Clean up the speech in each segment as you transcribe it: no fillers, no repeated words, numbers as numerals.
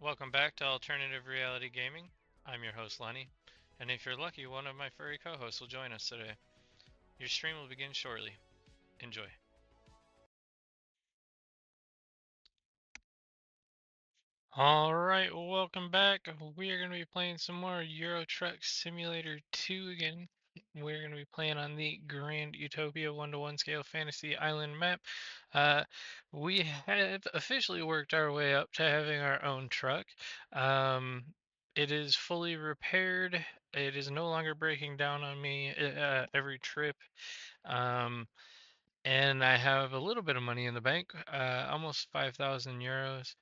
Welcome back to Alternative Reality Gaming. I'm your host Lenny, and if you're lucky, one of my furry co-hosts will join us today. Your stream will begin shortly. Enjoy. Alright, welcome back. We are going to be playing some more Euro Truck Simulator 2 again. We're going to be playing on the Grand Utopia 1-to-1 scale fantasy island map. We have officially worked our way up to having our own truck. It is fully repaired. It is no longer breaking down on me every trip. And I have a little bit of money in the bank, almost 5,000 euros.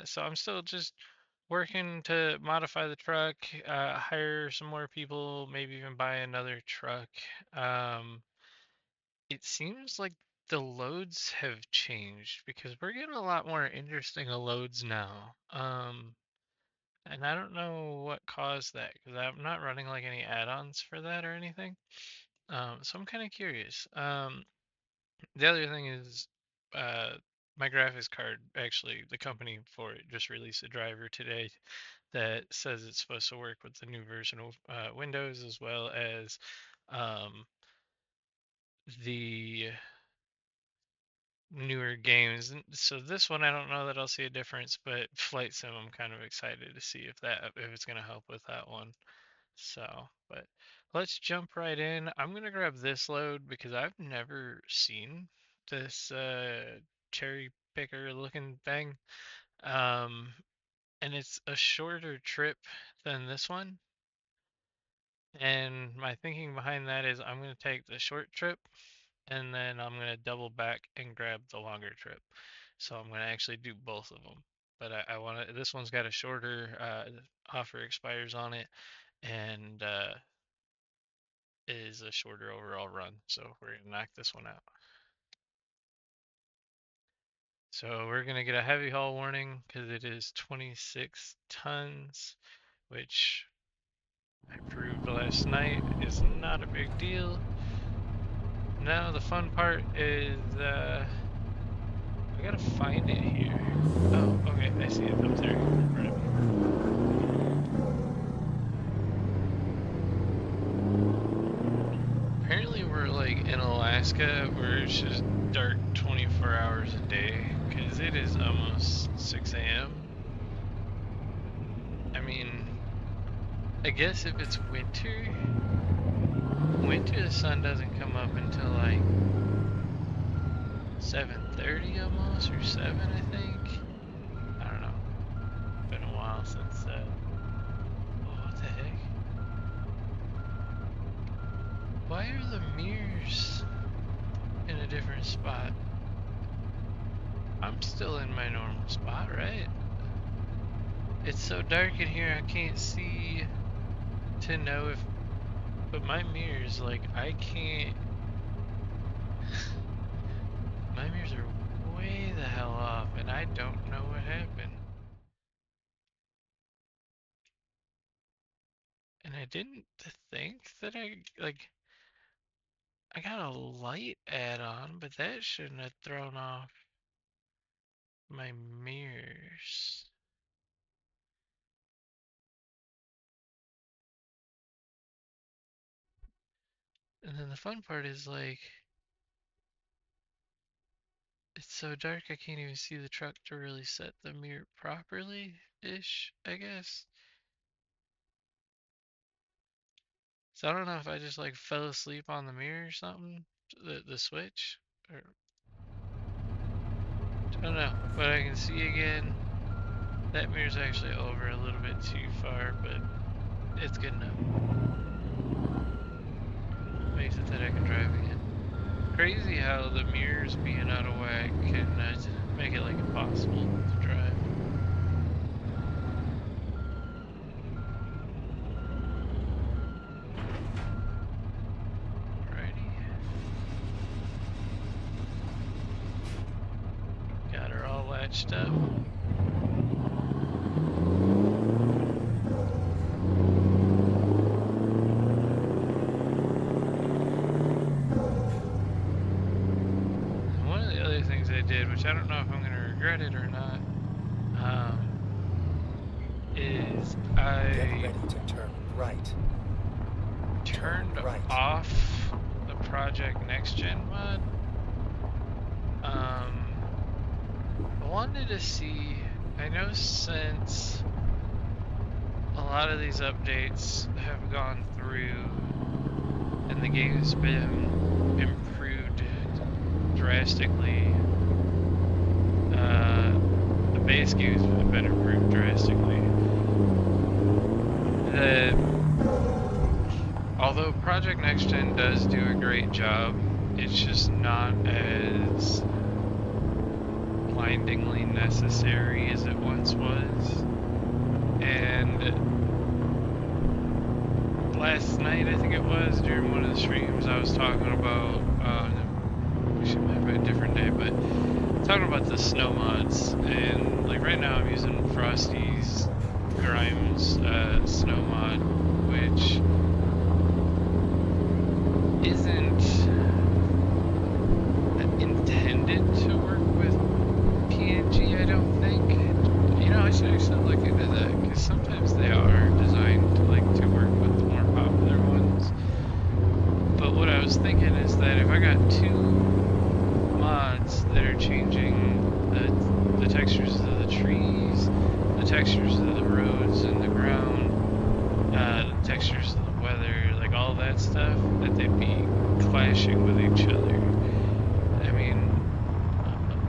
So I'm still just working to modify the truck, hire some more people, maybe even buy another truck. It seems like the loads have changed because we're getting a lot more interesting loads now. And I don't know what caused that because I'm not running like any add-ons for that or anything. So I'm kind of curious. The other thing is, uh, my graphics card, actually, the company for it just released a driver today that says it's supposed to work with the new version of Windows as well as um, the newer games. And so this one, I don't know that I'll see a difference, but Flight Sim, I'm kind of excited to see if it's going to help with that one. So, but let's jump right in. I'm gonna grab this load because I've never seen this cherry picker looking thing. Um, and it's a shorter trip than this one. And my thinking behind that is I'm gonna take the short trip and then I'm gonna double back and grab the longer trip. So I'm gonna actually do both of them. But I want to. This one's got a shorter offer expires on it, and is a shorter overall run. So we're gonna knock this one out. So we're gonna get a heavy haul warning because it is 26 tons, which I proved last night is not a big deal. Now the fun part is I gotta find it here. Oh, okay, I see it up there in front of me. Apparently we're like in Alaska where it's just dark 24 hours a day because it is almost 6 a.m. I mean, I guess if it's winter the sun doesn't come up until like 7:30 almost, or 7 I think. I don't know. Been a while since oh, what the heck? Why are the mirrors in a different spot? I'm still in my normal spot, right? It's so dark in here I can't see to know if, but my mirrors, like, I can't. My mirrors are way the hell off, and I don't know what happened. And I didn't think that I got a light add-on, but that shouldn't have thrown off my mirrors. And then the fun part is, like, it's so dark I can't even see the truck to really set the mirror properly-ish, I guess. So I don't know if I just like fell asleep on the mirror or something, the switch, or I don't know. But I can see again. That mirror's actually over a little bit too far, but it's good enough. Makes it that I can drive again. Crazy how the mirrors being out of whack can make it like impossible to drive. Alrighty. Got her all latched up. One of the other things I did, which I don't know if I'm going to regret it or not, is Get I ready to turn right. turned Turn right. off the Project Next Gen mod. I wanted to see, I know since a lot of these updates have gone through and the game's been improved drastically, the base game's been improved drastically, that although Project Next Gen does do a great job, it's just not as blindingly necessary as it once was. And last night, I think it was, during one of the streams, I was talking about, it might have been a different day, but talking about the snow mods. And like right now I'm using Frosty's Grimes snow mod, which isn't intended to work with PNG, I don't think. You know, I should actually look into that, because sometimes they are designed to work with the more popular ones. But what I was thinking is that if I got two mods that are changing the textures of the trees, the textures of the roads and the ground, the textures of the weather, like all that stuff, that they'd be clashing with each other. I mean,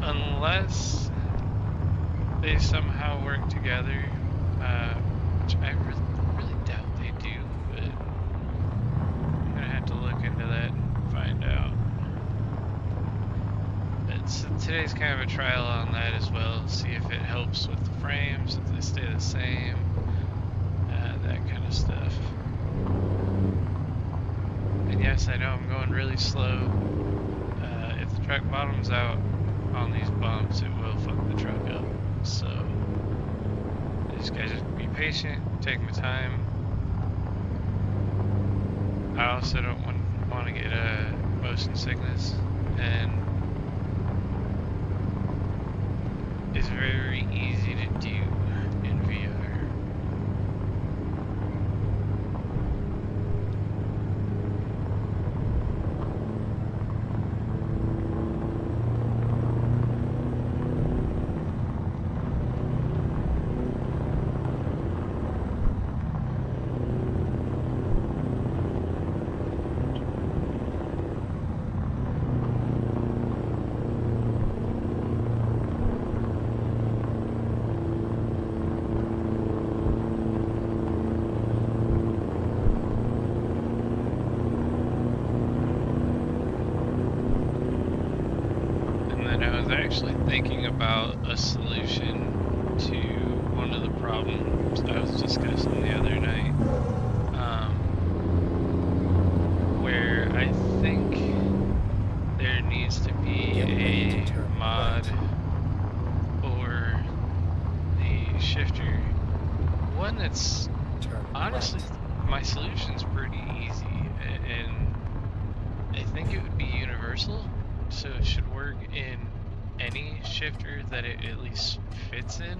unless they somehow work together, which I really doubt they do, but I'm gonna have to look into that and find out. But so today's kind of a trial on that as well, see if it helps with the frames, if they stay the same, that kind of stuff. And yes, I know I'm going really slow. If the truck bottoms out on these bumps, it will fuck the truck up. So I just gotta be patient, take my time. I also don't want to get motion sickness, and it's very easy to do in VR. Actually thinking about a solution to one of the problems I was discussing the other night, where I think there needs to be a mod for the shifter, one that's honestly, my solution's pretty easy, and I think it would be universal, so it should work in any shifter that it at least fits in.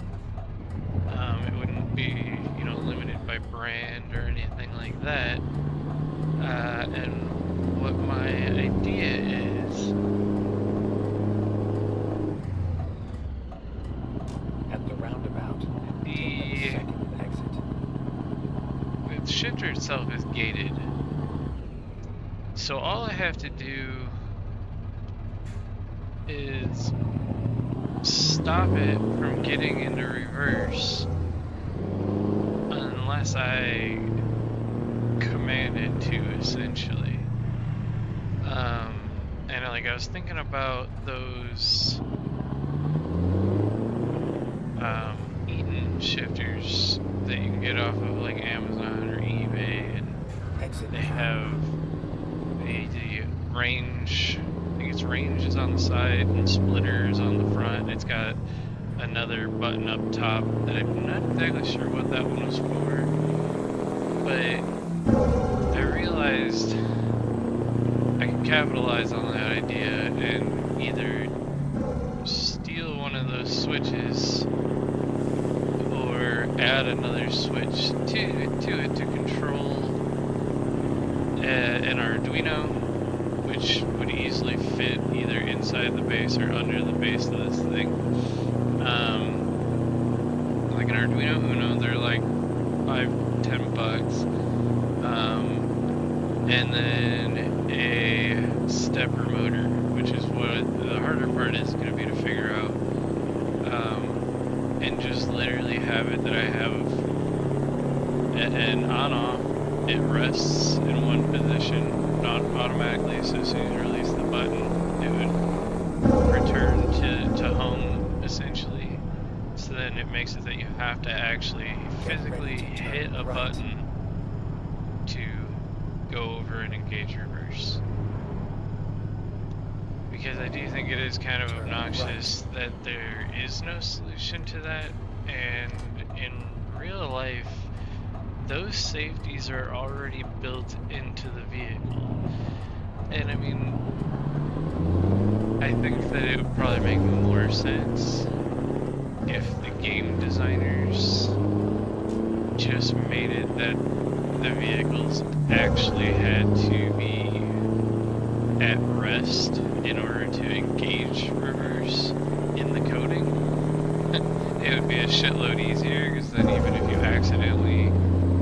It wouldn't be, you know, limited by brand or anything like that. And what my idea is, at the roundabout, take the second exit. The shifter itself is gated, so all I have to do is stop it from getting into reverse unless I command it to, essentially. And like I was thinking about those Eaton shifters that you can get off of like Amazon or eBay, and they have the range. I think it's range is on the side and splitter is on the front. It's got another button up top that I'm not exactly sure what that one was for, but I realized I could capitalize on that idea and either steal one of those switches or add got another switch to it to control an Arduino, which would easily fit either inside the base or under the base of this thing. Like an Arduino Uno, they're like $5-10. And then a stepper motor, which is what the harder part is going to be to figure out. And just literally have it that I have an on-off. It rests in one position, not automatically, so as soon as you release the button, it would return to home, essentially. So then it makes it that you have to actually physically hit a button to go over and engage reverse. Because I do think it is kind of obnoxious that there is no solution to that, and in real life, those safeties are already built into the vehicle. And I mean, I think that it would probably make more sense if the game designers just made it that the vehicles actually had to be at rest in order to engage reverse in the coding. It would be a shitload easier, because then even if you accidentally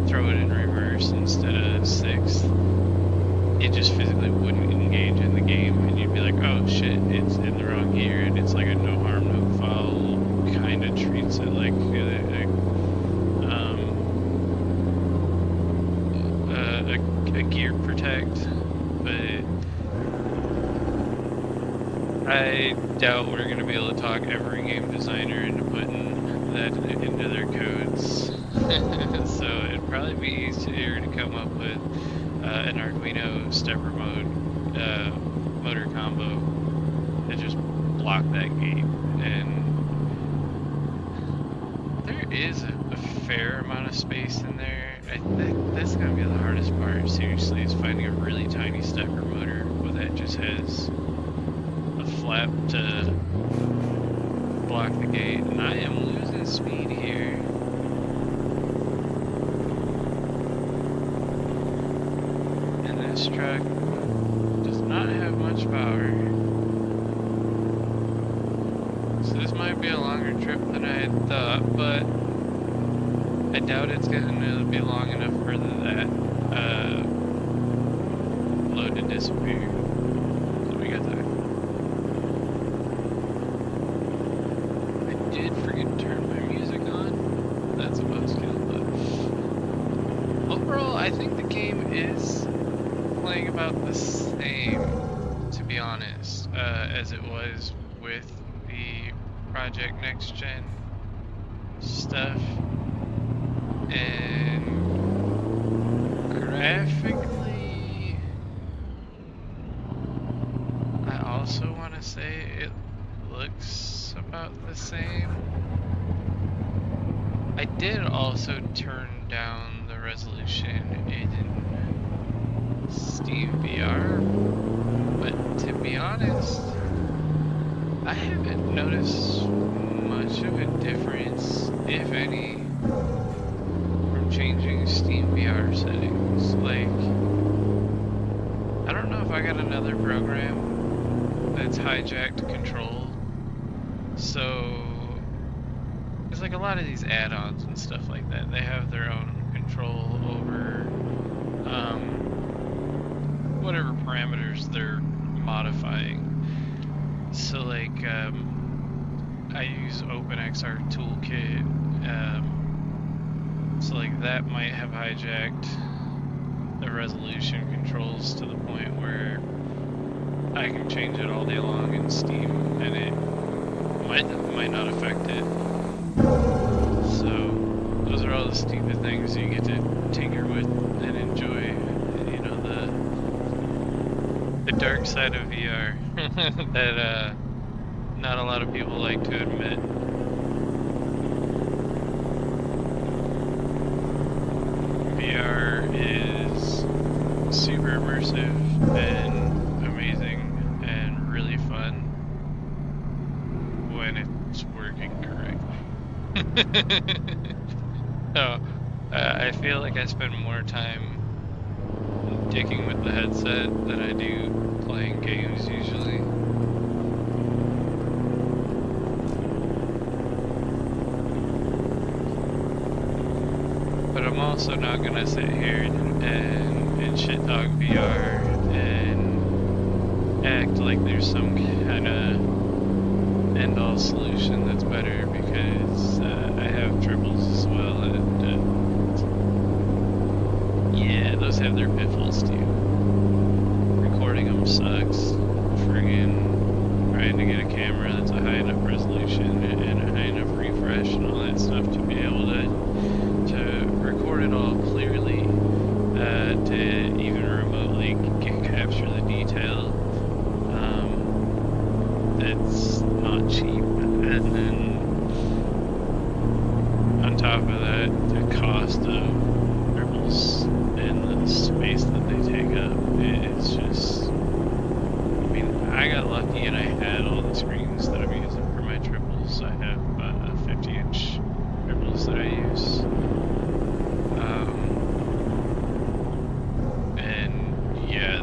throw it in reverse instead of sixth, it just physically wouldn't engage in the game, and you'd be like, oh shit, it's in the wrong gear, and it's like a no harm, no foul, kind of treats it like a gear protect, but I doubt we're going to be able to talk every game designer into putting that into their codes. So it'd probably be easier to come up with an Arduino stepper mode motor combo that just block that gate. And there is a fair amount of space in there. I think that's going to be the hardest part, seriously, is finding a really tiny stepper motor that just has a flap to block the gate. And I am losing speed here. And this truck does not have much power. So this might be a longer trip than I had thought, but I doubt it's going to be long enough for that load to disappear. So we got that. I did forget to turn my music on. That's a buzzkill, but overall, I think the game is playing about the same, to be honest, as it was with the Project Next Gen stuff. And graphically, I also want to say it looks about the same. I did also turn down the resolution in Steam VR, but to be honest, I haven't noticed much of a difference, if any, from changing Steam VR settings. Like, I don't know if I got another program that's hijacked control. So, it's like a lot of these add-ons and stuff like that, they have their own control over whatever parameters they're modifying. So like, I use OpenXR Toolkit, so like that might have hijacked the resolution controls to the point where I can change it all day long in Steam and it might not affect it. So those are all the stupid things you get to tinker with and enjoy, you know, the dark side of VR that not a lot of people like to admit. VR is super immersive and amazing and really fun when it's working correctly. So I feel like I spend more time dicking with the headset than I do playing games usually. But I'm also not gonna sit here and shit talk VR and act like there's some kind of end-all solution that's better, because I have triples as well, and yeah, those have their pitfalls too. Recording them sucks. Friggin' trying to get a camera that's a high enough resolution and a high enough refresh and all that stuff to be able to record it all clearly, to even remotely capture the detail. That's not cheap. And then on top of that, the cost of triples and the space that they take up, it's just, I mean, I got lucky and I had all the screens that I'm using for my triples. I have 50-inch triples that I use. And yeah,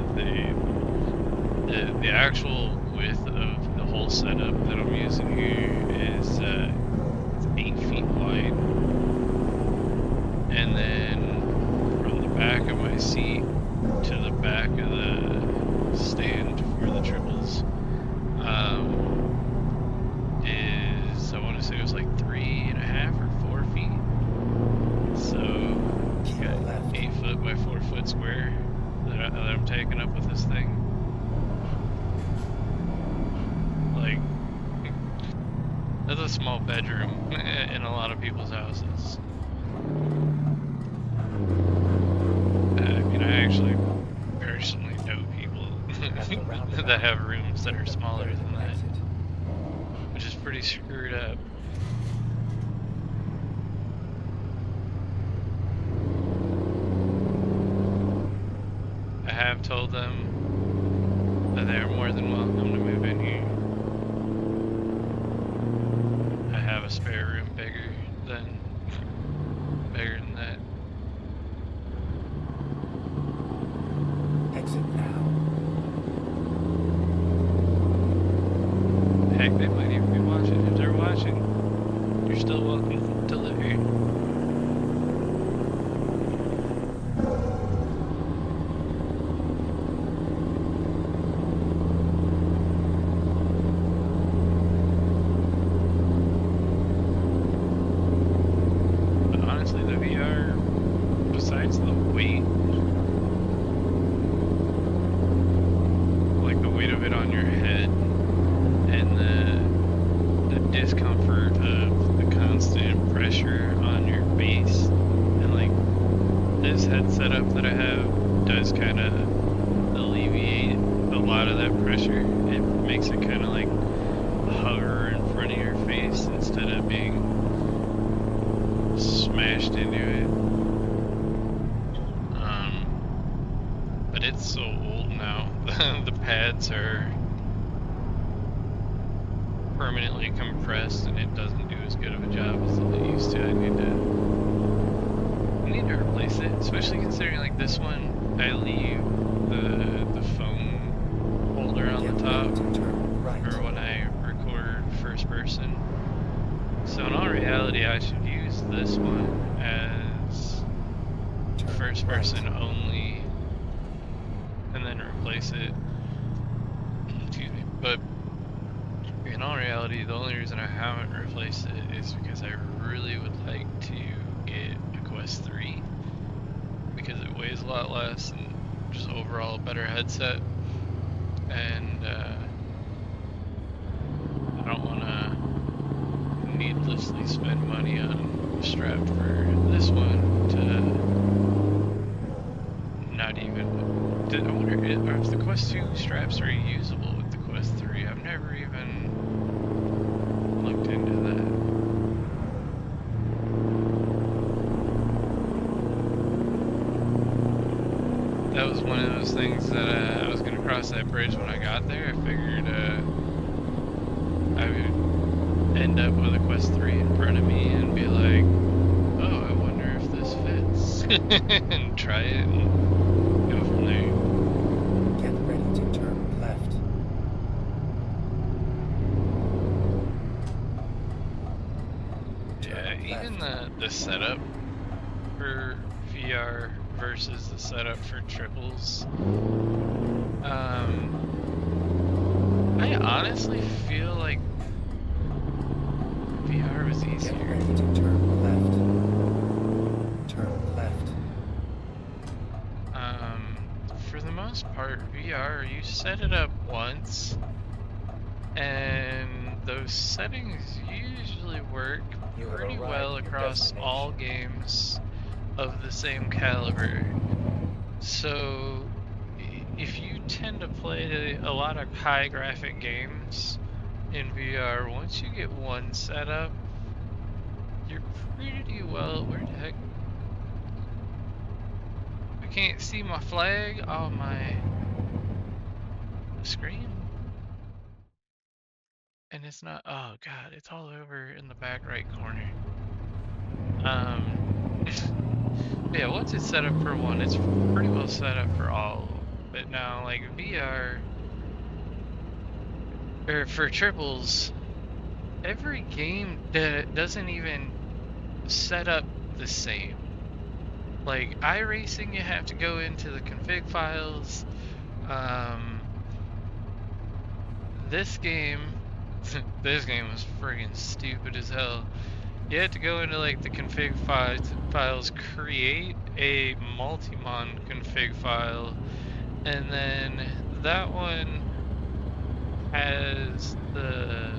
the actual width of the whole setup that I'm using here is it's 8 feet wide, and then from the back of my seat to the back of the stand for the triples is, I want to say it was like 3.5 or 4 feet. So you got 8 foot by 4 foot square that I'm taking up with this thing. Like, that's a small bedroom in a lot of people's houses. I mean, I actually personally know people that have rooms that are smaller than that, which is pretty screwed up. I have told them that they are more than welcome to move in here. I have a spare room bigger than that. Exit now. Heck, they might even be watching. If they're watching, you're still welcome to live here. But honestly, the VR, besides the weight, like the weight of it on your head and the discomfort of the constant pressure on your base, and like this head setup that I have does kind of alleviate a lot of that pressure. It makes it kind of like hover in front of your face instead of being smashed into it. But it's so old now. The pads are permanently compressed and it doesn't do as good of a job as it used to. I need to replace it, especially considering like this one, I leave the phone holder on the top for when I record first person. So in all reality, I should use this one as first person only, and then replace it. Excuse me. But in all reality, the only reason I haven't replaced it is because I really would like to get a Quest 3, because it weighs a lot less and just overall a better headset. And I don't want to needlessly spend money on a strap for this one to not even. I wonder if the Quest 2 straps are reusable with the Quest 3. I've never even looked into that. That was one of those things that I was going to cross that bridge when I got there. I figured I would end up with a Quest 3 in front of me and be like, oh, I wonder and try it and go from there. Get ready to turn left. Yeah, Turn even left. the setup for VR versus the setup for triples. I honestly feel like VR was Get easier. ready to turn left. Turn left. For the most part, VR, you set it up once, and those settings usually work You have pretty arrived well at your across all destination. games of the same caliber. So if you tend to play a lot of high graphic games in VR, once you get one set up, you're pretty well. Where the heck? I can't see my flag on my screen. And it's not. Oh god, it's all over in the back right corner. Um, yeah, once it's set up for one, it's pretty well set up for all of them. But now, like VR, or for triples, every game doesn't even set up the same. Like iRacing, you have to go into the config files. Um, this game, this game was friggin' stupid as hell. You had to go into like the config files, create a multimon config file, and then that one has the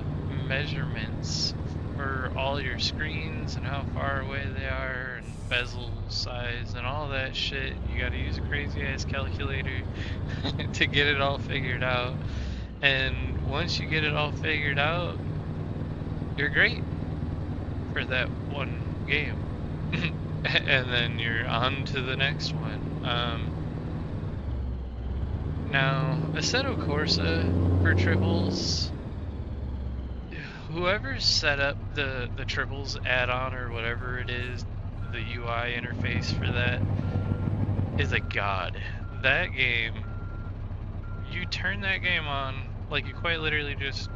measurements for all your screens and how far away they are and bezel size and all that shit. You got to use a crazy ass calculator to get it all figured out. And once you get it all figured out, you're great for that one game. And then you're on to the next one. Now, Assetto Corsa for triples, whoever set up the triples add-on or whatever it is, the UI interface for that is a god. That game, you turn that game on, like you quite literally just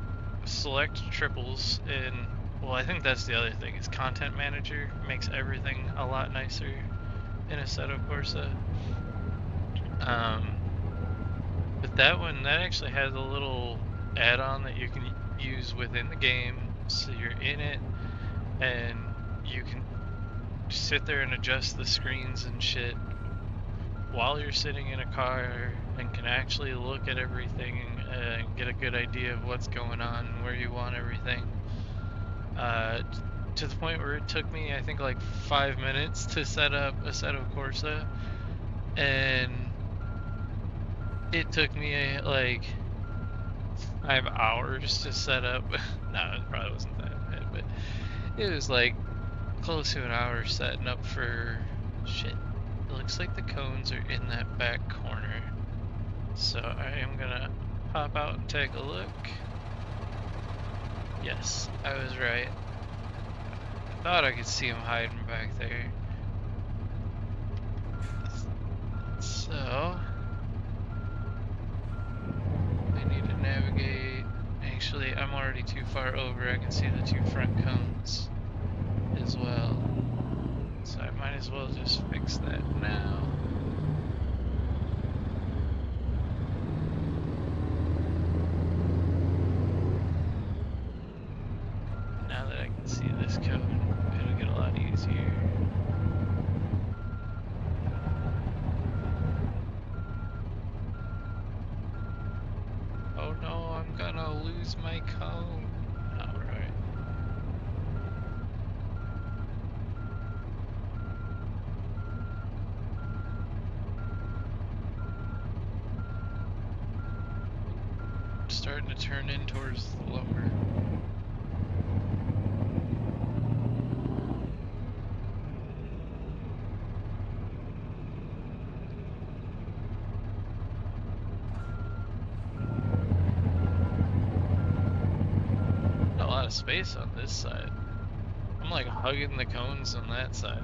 select triples and well, I think that's the other thing is Content Manager makes everything a lot nicer in Assetto Corsa. Um, but that one, that actually has a little add-on that you can use within the game. So you're in it and you can sit there and adjust the screens and shit while you're sitting in a car and can actually look at everything and get a good idea of what's going on and where you want everything. To the point where it took me, I think, like 5 minutes to set up Assetto Corsa, and it took me like 5 hours to set up. No, it probably wasn't that bad, but it was like close to an hour setting up for shit. It looks like the cones are in that back corner. So I am gonna pop out and take a look. Yes, I was right. I thought I could see them hiding back there. So I need to navigate. Actually, I'm already too far over. I can see the two front cones as well. So I might as well just fix that now. Now that I can see this cone, it'll get a lot easier. Oh no, I'm gonna lose my cone. Alright. Starting to turn in towards the lumber. Not a lot of space on this side. I'm like hugging the cones on that side.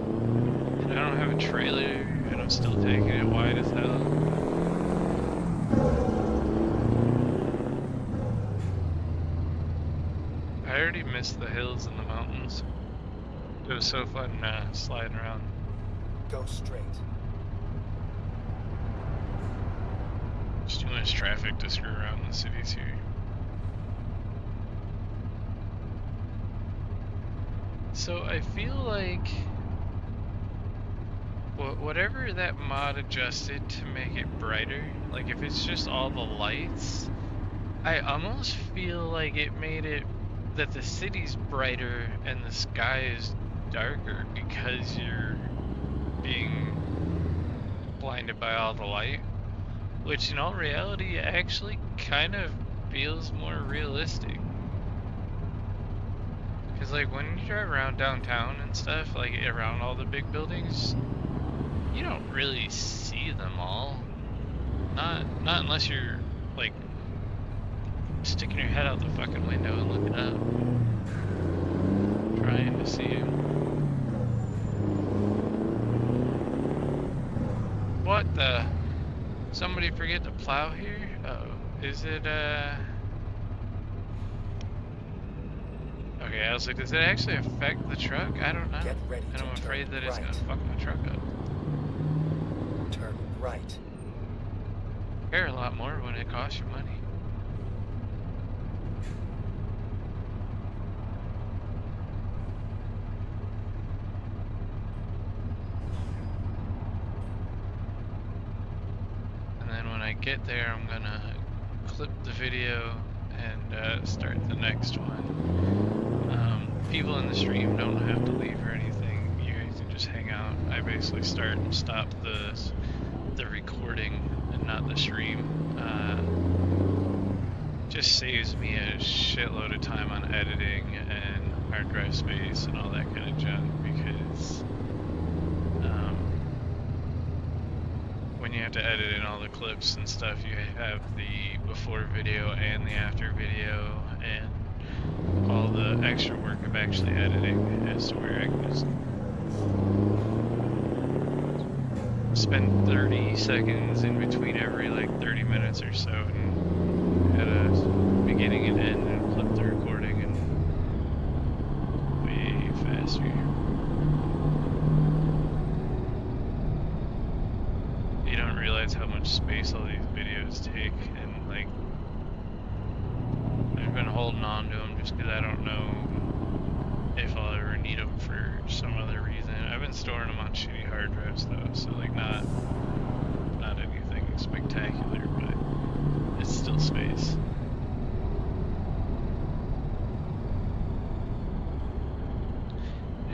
I don't have a trailer, and I'm still taking it wide as hell. I already missed the hills and the mountains. It was so fun sliding around. Go straight. There's too much traffic to screw around in the cities here. So I feel like whatever that mod adjusted to make it brighter, like if it's just all the lights, I almost feel like it made it that the city's brighter and the sky is darker because you're being blinded by all the light, which in all reality actually kind of feels more realistic. Because like when you drive around downtown and stuff, like around all the big buildings, you don't really see them all. Not unless you're like sticking your head out the fucking window and looking up, trying to see them. What the? Somebody forget to plow here? Uh-oh. Is it, Okay, I was like, does it actually affect the truck? I don't know. Get ready And I'm to afraid turn that it's right. gonna fuck my truck up. Turn right. I care a lot more when it costs you money. And then when I get there, I'm gonna clip the video and start the next one. People in the stream don't have to leave or anything. You guys can just hang out. I basically start and stop the recording and not the stream. Just saves me a shitload of time on editing and hard drive space and all that kind of junk, because when you have to edit in all the clips and stuff, you have the before video and the after video and all the extra work of actually editing, as to where I can just spend 30 seconds in between every like 30 minutes or so and at a beginning and end and clip the recording and way faster. You don't realize how much space all these videos take, and like I've been holding on to them just because I don't know if I'll ever need them for some other reason. I've been storing them on shitty hard drives though, so like not anything spectacular, but it's still space.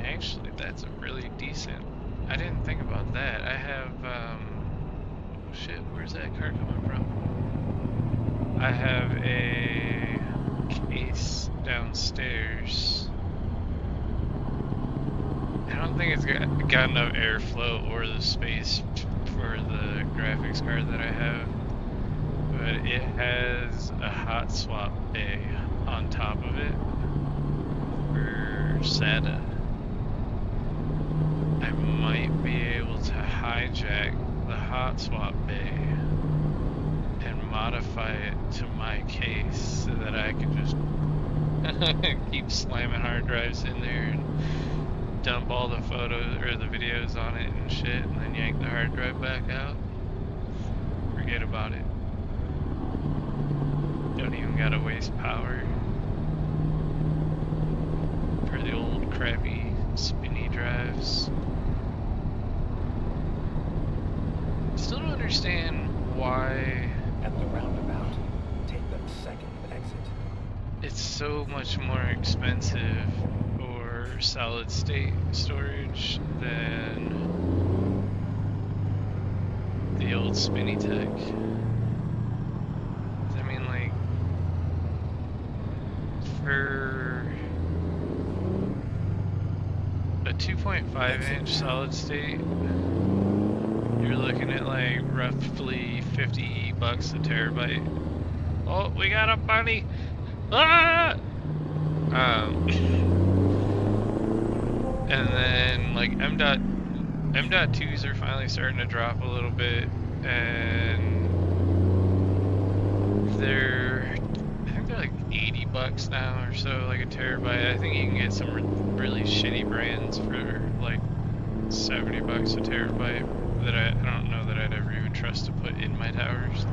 Actually, that's a really decent. I didn't think about that. I have oh shit, where's that car coming from? I have a case downstairs. I don't think it's got enough airflow or the space for the graphics card that I have, but it has a hot swap bay on top of it for SATA. I might be able to hijack the hot swap bay and modify it to my case so that I can just keep slamming hard drives in there and dump all the photos or the videos on it and shit, and then yank the hard drive back out. Forget about it. Don't even gotta waste power for the old crappy spinny drives. Still don't understand why At the roundabout, take the second exit. it's so much more expensive for solid state storage than the old spinny tech. I mean, like, for a 2.5 inch solid state, you're looking at like roughly $50 a terabyte. Oh, we got a bunny! Ah! And then like M.2s are finally starting to drop a little bit, and I think they're like $80 now or so, like a terabyte. I think you can get some really shitty brands for like $70 a terabyte that I don't know that I'd ever even trust to put in my towers.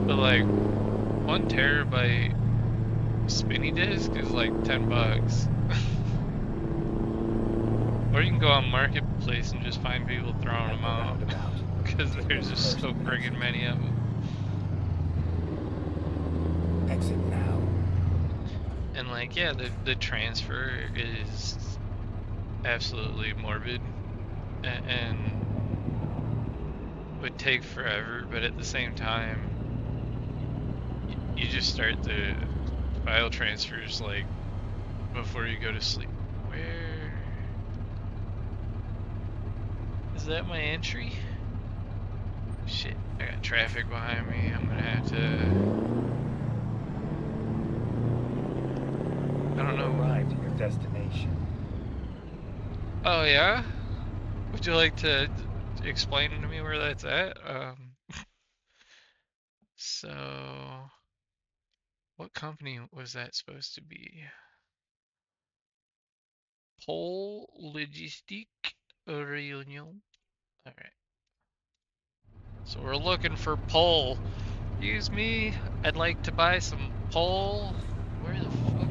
But like 1 terabyte spinny disk is like $10. Or you can go on Marketplace and just find people throwing them out because there's just so friggin' many of them. Exit now. And like, yeah, the transfer is absolutely morbid and would take forever, but at the same time, you just start the file transfers like before you go to sleep. Where is that my entry? Shit, I got traffic behind me. I'm gonna have to. I don't know. Arrived at your destination. Oh yeah? Would you like to explain to me where that's at? So what company was that supposed to be? Pole Logistique Réunion. All right. So we're looking for pole. Excuse me. I'd like to buy some pole. Where the fuck?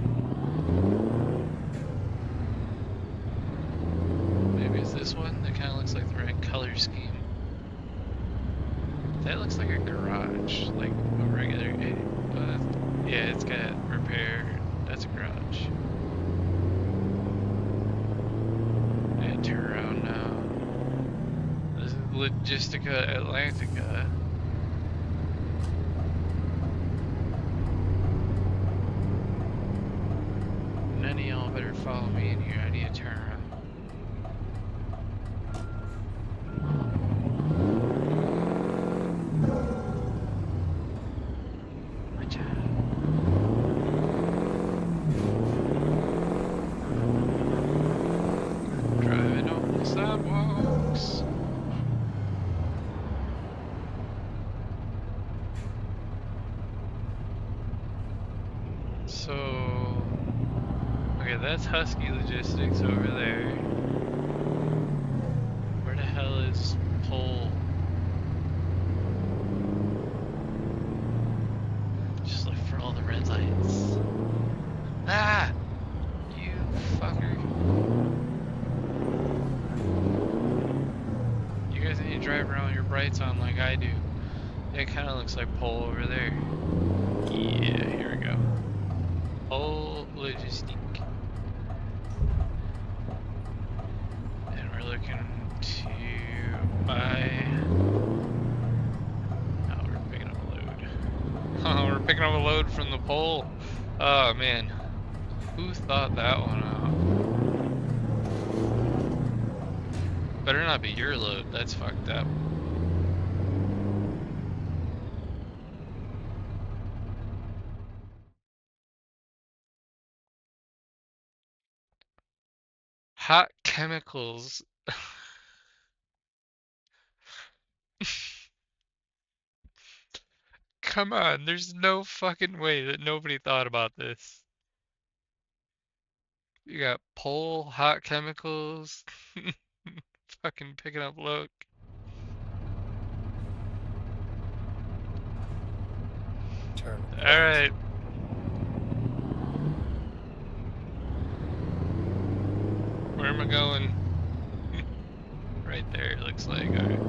Maybe it's this one. That kind of looks like the right color scheme. That looks like a garage, like a regular. Yeah, it's got repair. That's a garage. And turn around now. This is Logistica Atlantica. None of y'all better follow me in here. I need to turn around. Driving on the sidewalks. So, okay, that's Husky Logistics over there. Where the hell is Pole? Just look for all the red lights. Ah! You fucker. You guys need to drive around with your brights on like I do. It kind of looks like Pole over there. Yeah, here we go. Pole Logistique. And we're looking to buy. Oh, we're picking up a load. Oh, we're picking up a load from the pole. Oh man, who thought that one out? Better not be your load. That's fucked up. Hot chemicals. Come on, there's no fucking way that nobody thought about this. You got pole, hot chemicals, fucking picking up load. Turn right. Alright. Where am I going? Right there, it looks like. Alright.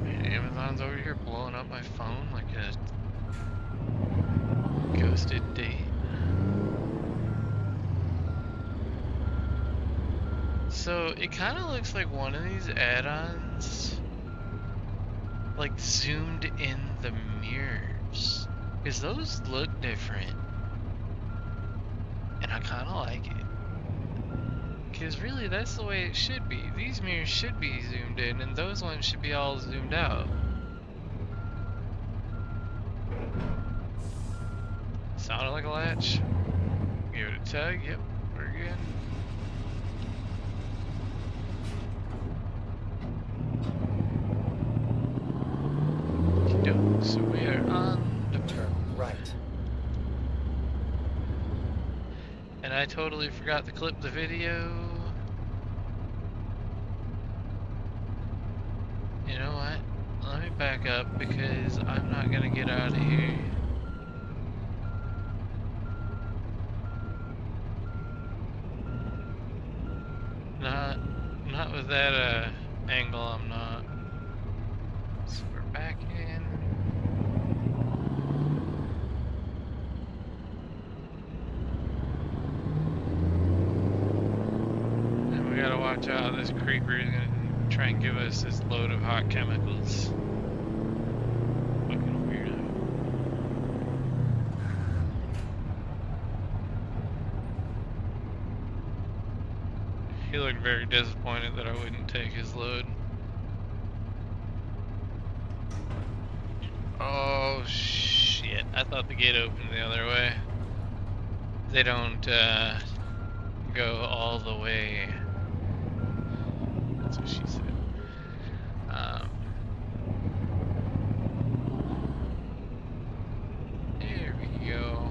Man, Amazon's over here blowing up my phone like a ghosted date. So it kind of looks like one of these add-ons like zoomed in the mirrors, because those look different and I kind of like it, because really that's the way it should be. These mirrors should be zoomed in and those ones should be all zoomed out. Sounded like a latch. Give it a tug. Yep, we're good. So we are on the Turn right. And I totally forgot to clip the video. You know what? Let me back up because I'm not gonna get out of here. Not with that angle, I'm not. So we're back in. And we gotta watch out, this creeper is gonna try and give us this load of hot chemicals. Fucking weirdo. He looked very disappointed that I wouldn't take his load. Oh shit, I thought the gate opened the other way. They don't go all the way. That's what she said. There we go.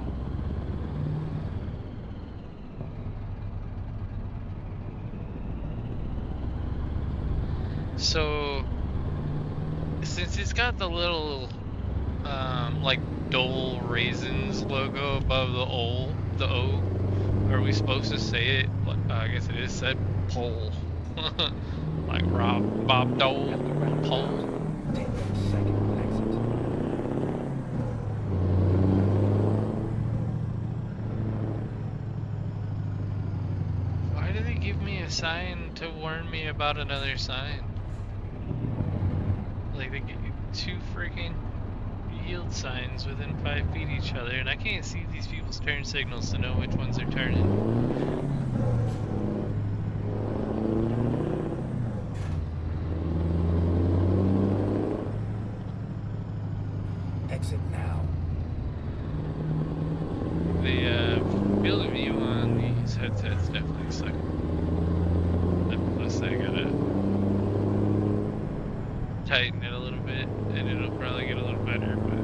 So, since it's got the little, like Dole Raisins logo above the O, are we supposed to say it? I guess it is said pole. Like Bob Dole, pole. Take the second exit. Why do they give me a sign to warn me about another sign? Like they give you two freaking yield signs within 5 feet of each other, and I can't see these people's turn signals to know which ones are turning. Exit now. The field of view on these headsets definitely suck. Plus I gotta tighten it a little bit, and it'll probably get a little better, but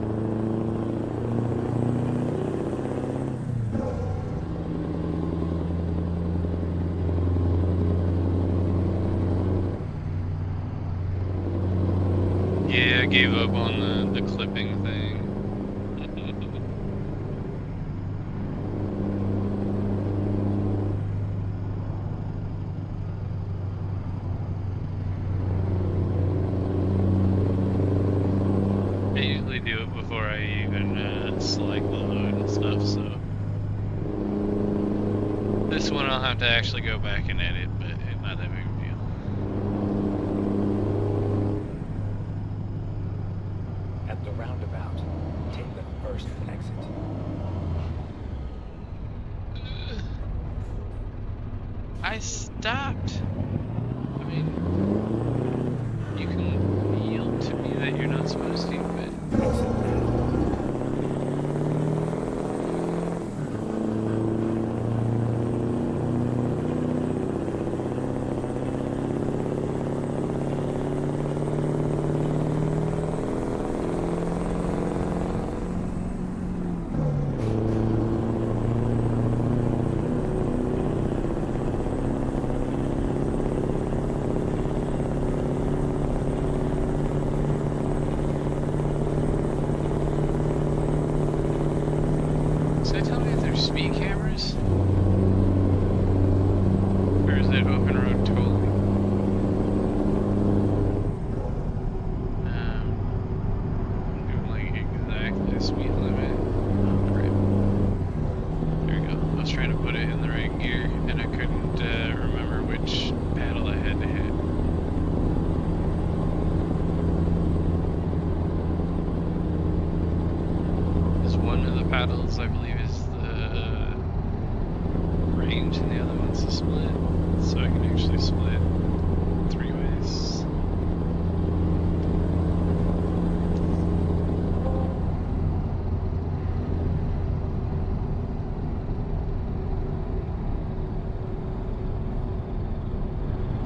yeah, I gave up on the clipping thing. I usually do it before I even select the load and stuff, so this one I'll have to actually go back and edit, but it's not that big of a deal. At the roundabout, take the first exit. I stopped. I mean, you can yield to me that you're not supposed to, but Exit now.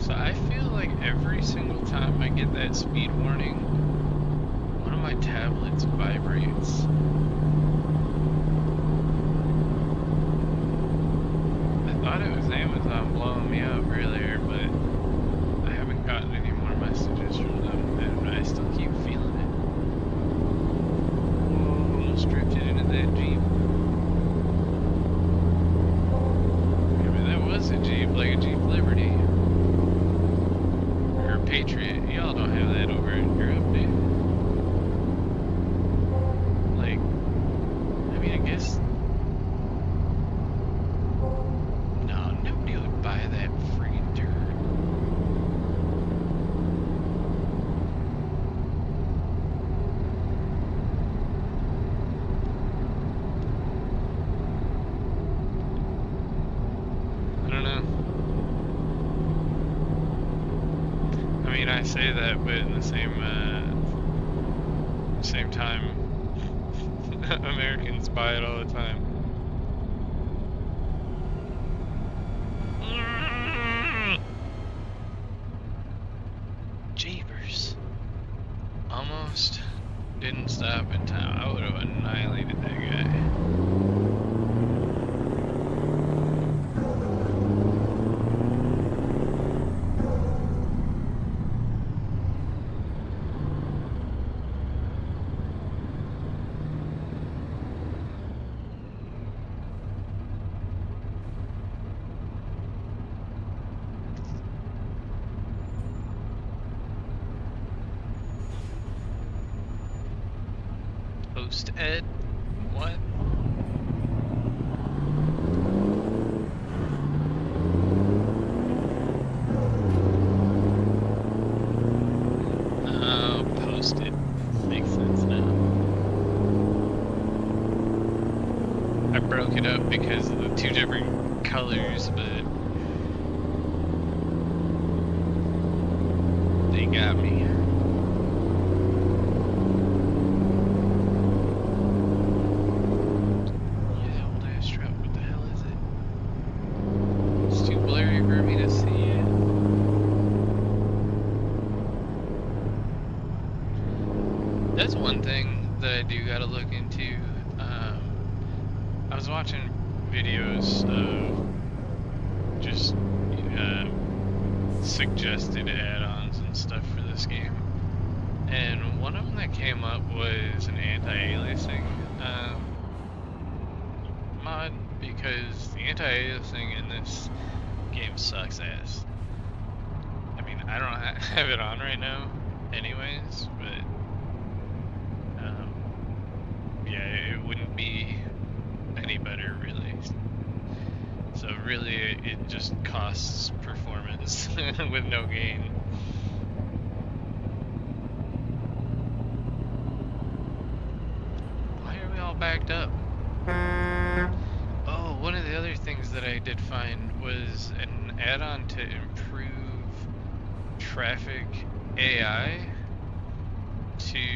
So I feel like every single time I get that speed warning, one of my tablets vibrates. I thought it was Amazon blowing me up earlier, but I haven't gotten any more messages from them, and I still keep feeling it. Whoa, almost drifted into that Jeep. I mean, that was a Jeep, like a Jeep Liberty. Or a Patriot. Y'all don't have that over in Europe, do you? Like, I mean, I guess... No, nobody would buy that freaking dirt. I don't know. I mean, I say that, but in the same time, Americans buy it all the time. Jeepers. Almost didn't stop in time. I would have annihilated that guy. Post Ed? What? Oh, post it. Makes sense now. I broke it up because of the two different colors, but they got me. Yeah, old ass truck. What the hell is it? It's too blurry for me to see it. That's one thing that I do gotta look into. I was watching videos of just suggested add-ons and stuff for this game, and one of them that came up was an anti-aliasing mod, because the anti-aliasing in this game sucks ass. I mean, I don't have it on right now anyways, but yeah, it wouldn't be any better really. So really it just costs performance with no gain. Why are we all backed up? Oh, one of the other things that I did find was an add-on to improve traffic AI to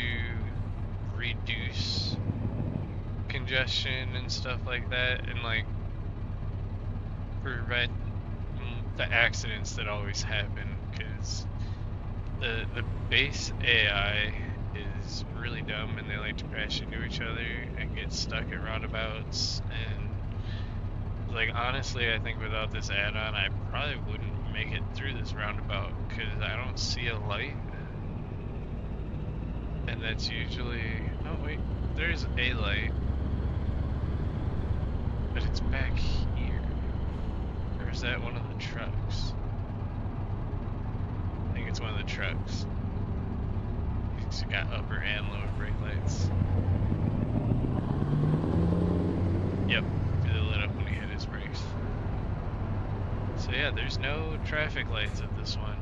reduce congestion and stuff like that, and like prevent the accidents that always happen, because the base AI is really dumb and they like to crash into each other and get stuck at roundabouts. And like honestly, I think without this add-on I probably wouldn't make it through this roundabout because I don't see a light, and that's usually, oh wait, there's a light, but it's back here. Or is that one of the trucks? I think it's one of the trucks. It's got upper and lower brake lights. Yep, it lit up when he hit his brakes. So yeah, there's no traffic lights at this one.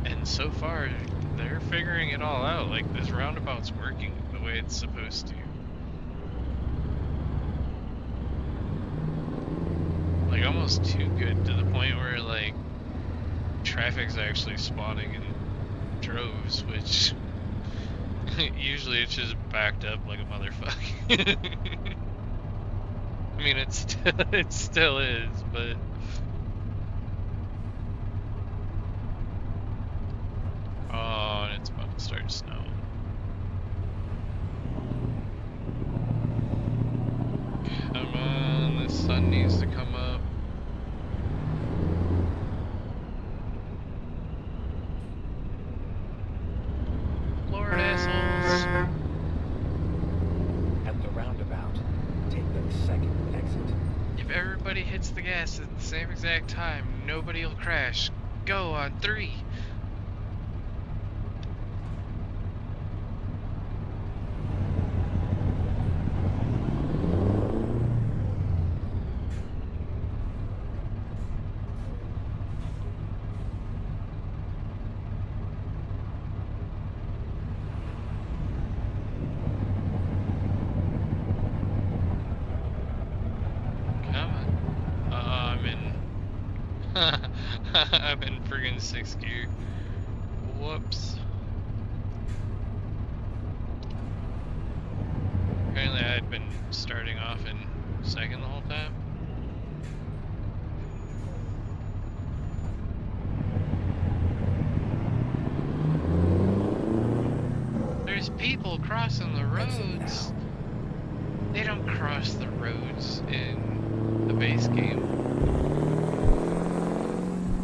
And so far, they're figuring it all out. Like, this roundabout's working the way it's supposed to. Like, almost too good, to the point where, like, traffic's actually spawning in droves, which usually it's just backed up like a motherfucker. I mean, it still is, but start snowing. Come on, the sun needs to come up. Lord assholes. At the roundabout, take the second exit. If everybody hits the gas at the same exact time, nobody will crash. Go on 3. I'm in friggin' 6th gear. Whoops. Apparently I had been starting off in 2nd the whole time. There's people crossing the roads. They don't cross the roads in the base game.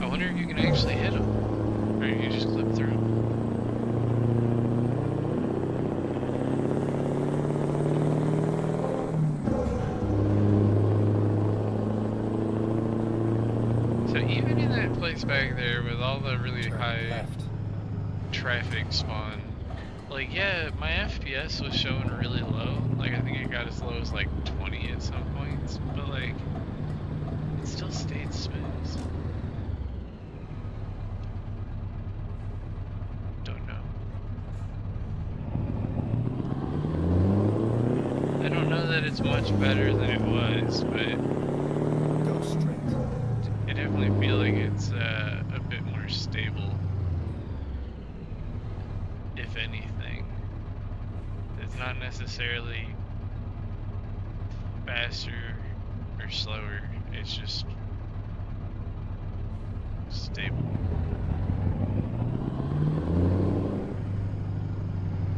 I wonder if you can actually hit them, or you just clip through them. So even in that place back there with all the really high traffic spawn, like, yeah, my FPS was showing really low. Like, I think it got as low as like 20 at some points, but like, it still stayed smooth. Don't know. I don't know that it's much better than it was, but Go straight. I definitely feel like it's a bit more stable. If anything, it's not necessarily faster or slower, it's just stable.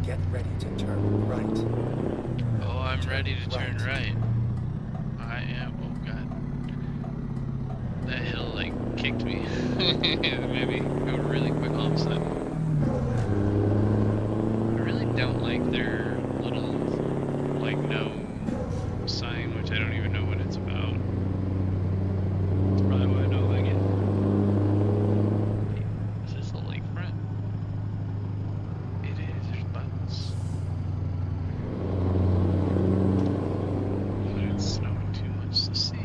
Get ready to turn right. Oh, I'm ready to turn right. I am. Oh god. That hill like kicked me. It made me go really quick all of a sudden. I really don't like their little like no sign, which I don't even know what it's about. That's probably why I don't like it. Is this a lakefront? It is. There's buttons. But it's snowing too much to see.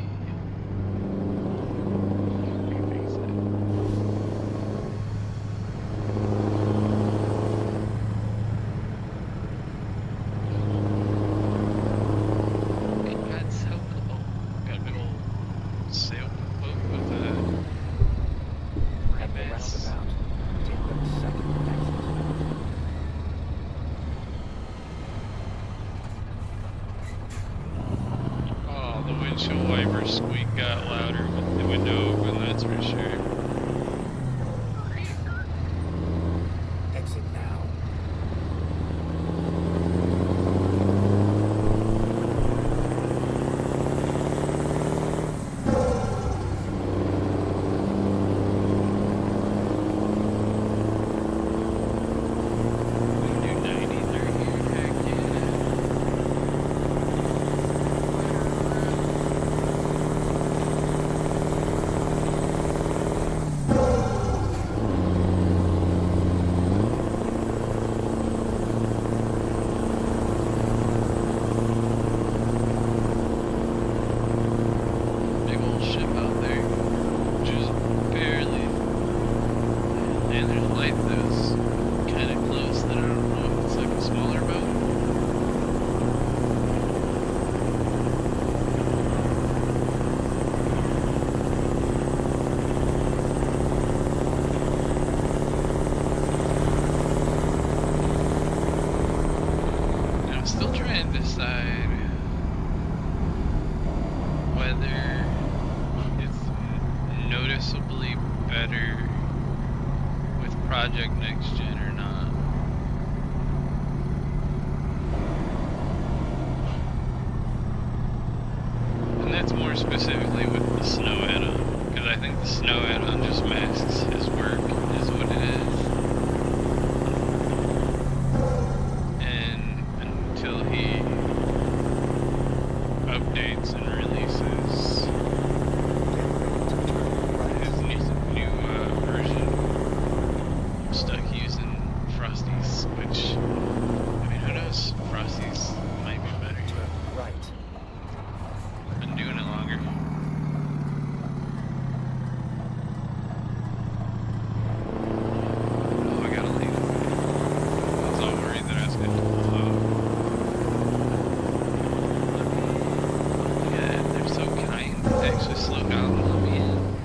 Windshield wiper squeak got louder with the window open, that's for sure. Exit now. We can do 90 through here, heck yeah. Big old ship out there, just barely. And there's a light that's kind of close that I don't know if it's like a smaller boat. And I'm still trying to decide whether it's noticeably better with Project Next Gen or not. stuck using Frosties, which, I mean, who knows? Frosties might be better. Turn right. Been doing it longer. Oh, I gotta leave. I was all worried that I was gonna pull off. Yeah, they're so kind. They actually slow down and let me in.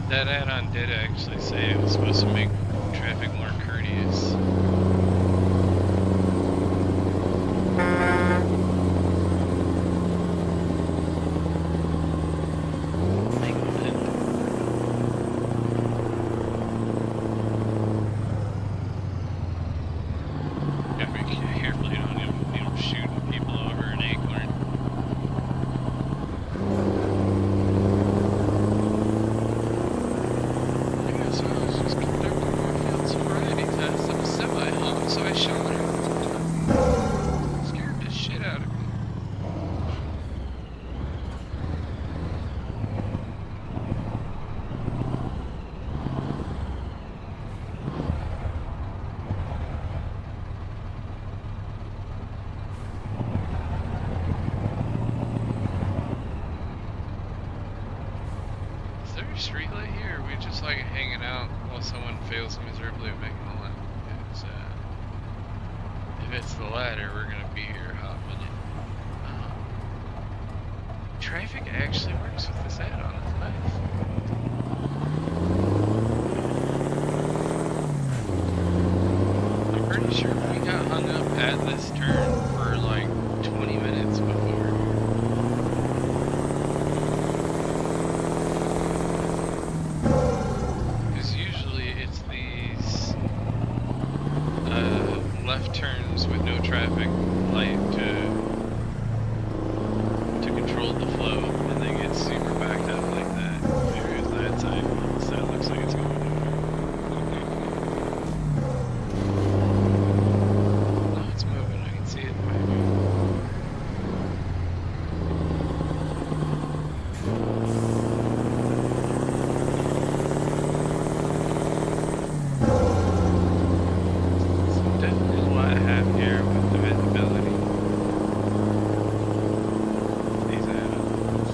That add-on did actually say it was supposed to make traffic more courteous. Gotta be careful you don't shoot people over an acorn. Yeah, so I was just conducting my field sobriety test of a semi-hawk, so I shot her. Scared the shit out of me. Is there a street light here, or are we just like hanging out while someone fails miserably at making a left? If it's the latter, we're gonna be here a hot minute. Traffic actually works with this add-on, it's nice. I'm pretty sure we got hung up at this turn for like 20 minutes before. Because usually it's these left turns with no traffic light to control the flow, and they get super backed up like that. Maybe it's that side, so it looks like it's going nowhere. No, it's moving. I can see it moving. So definitely a lot I have here with the visibility. These add-ons.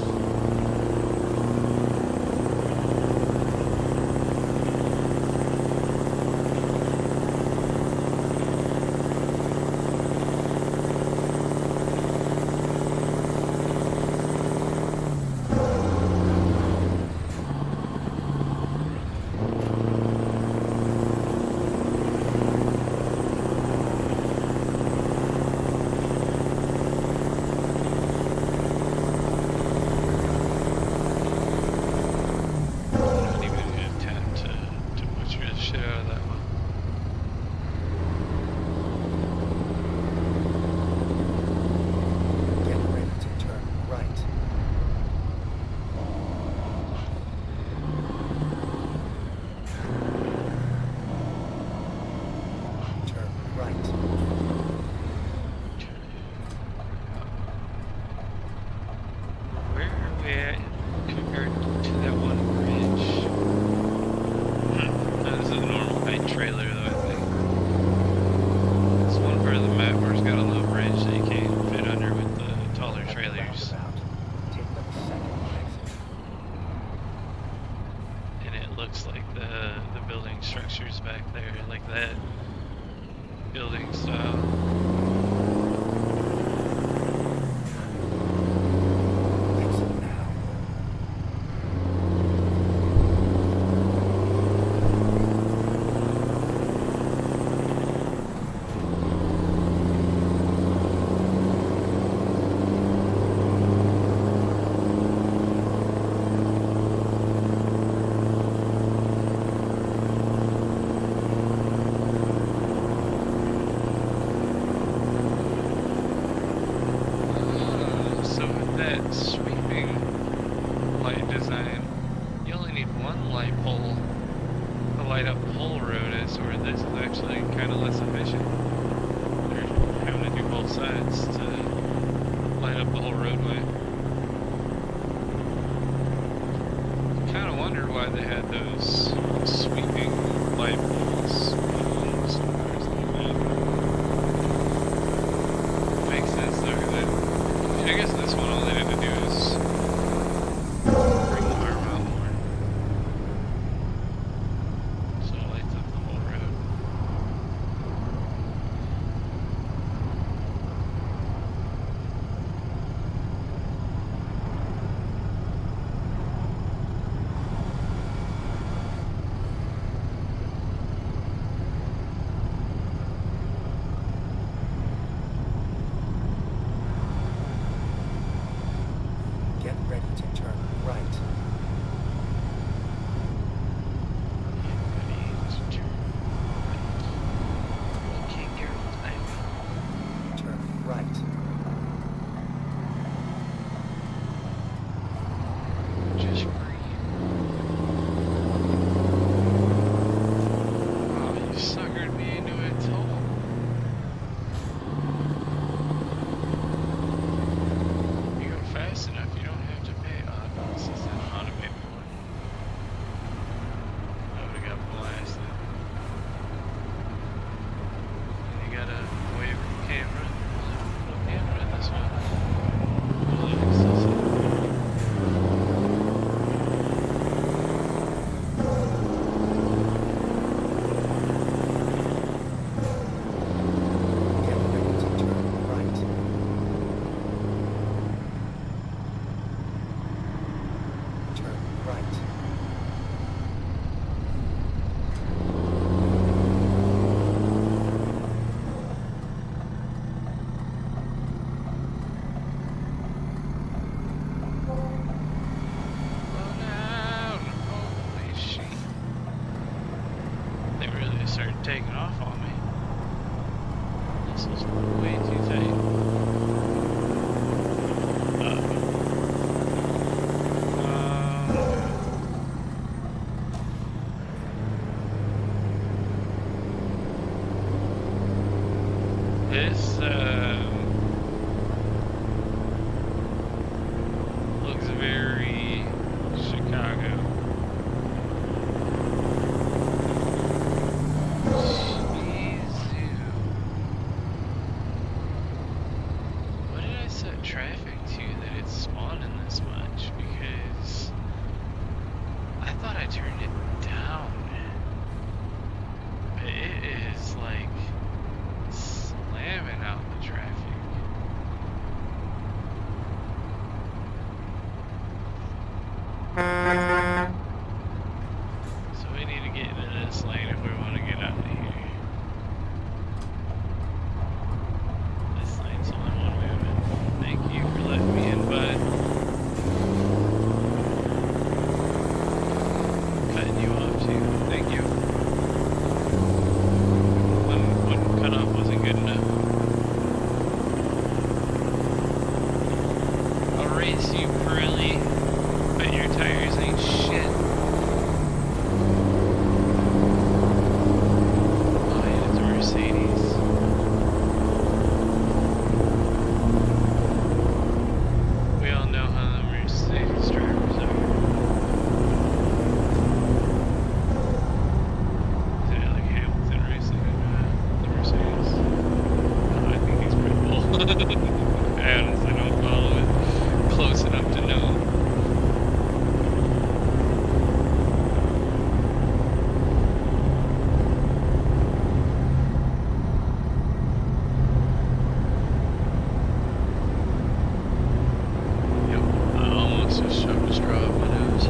Not even gonna attempt to butcher the shit out of that one. Get ready to turn right. Turn right. Where are we at compared to that one bridge? This is a normal height trailer though, I think. It's one part of the map where it's got a little bridge that you can't fit under with the taller At the trailers. roundabout, take the second exit. And it looks like the building structures back there, like that building style. Exit now. So with that sweeping light design, you only need one light pole to light up the whole road, as where this is actually kind of less efficient. They're having to do both sides to light up the whole roadway. Kind of wondered why they had those started taking off on me. This is way too tight. This looks very Chicago. What did I set traffic to that it's spawning this much? Because I thought I turned it down. But it is like slamming out the traffic. So we need to get into this lane if we want to get out of here. This lane's the only one moving. Thank you for letting me in, bud. Cutting you off too. Thank you. One cutoff wasn't good enough. I'll race you, Pirelli, but your tires ain't shit. Oh yeah, it's a Mercedes. We all know how the Mercedes drivers are. Is it like Hamilton racing in the Mercedes? No, I think he's pretty cool. I honestly don't follow it close enough to know. Yep, I almost just shoved a straw up my nose.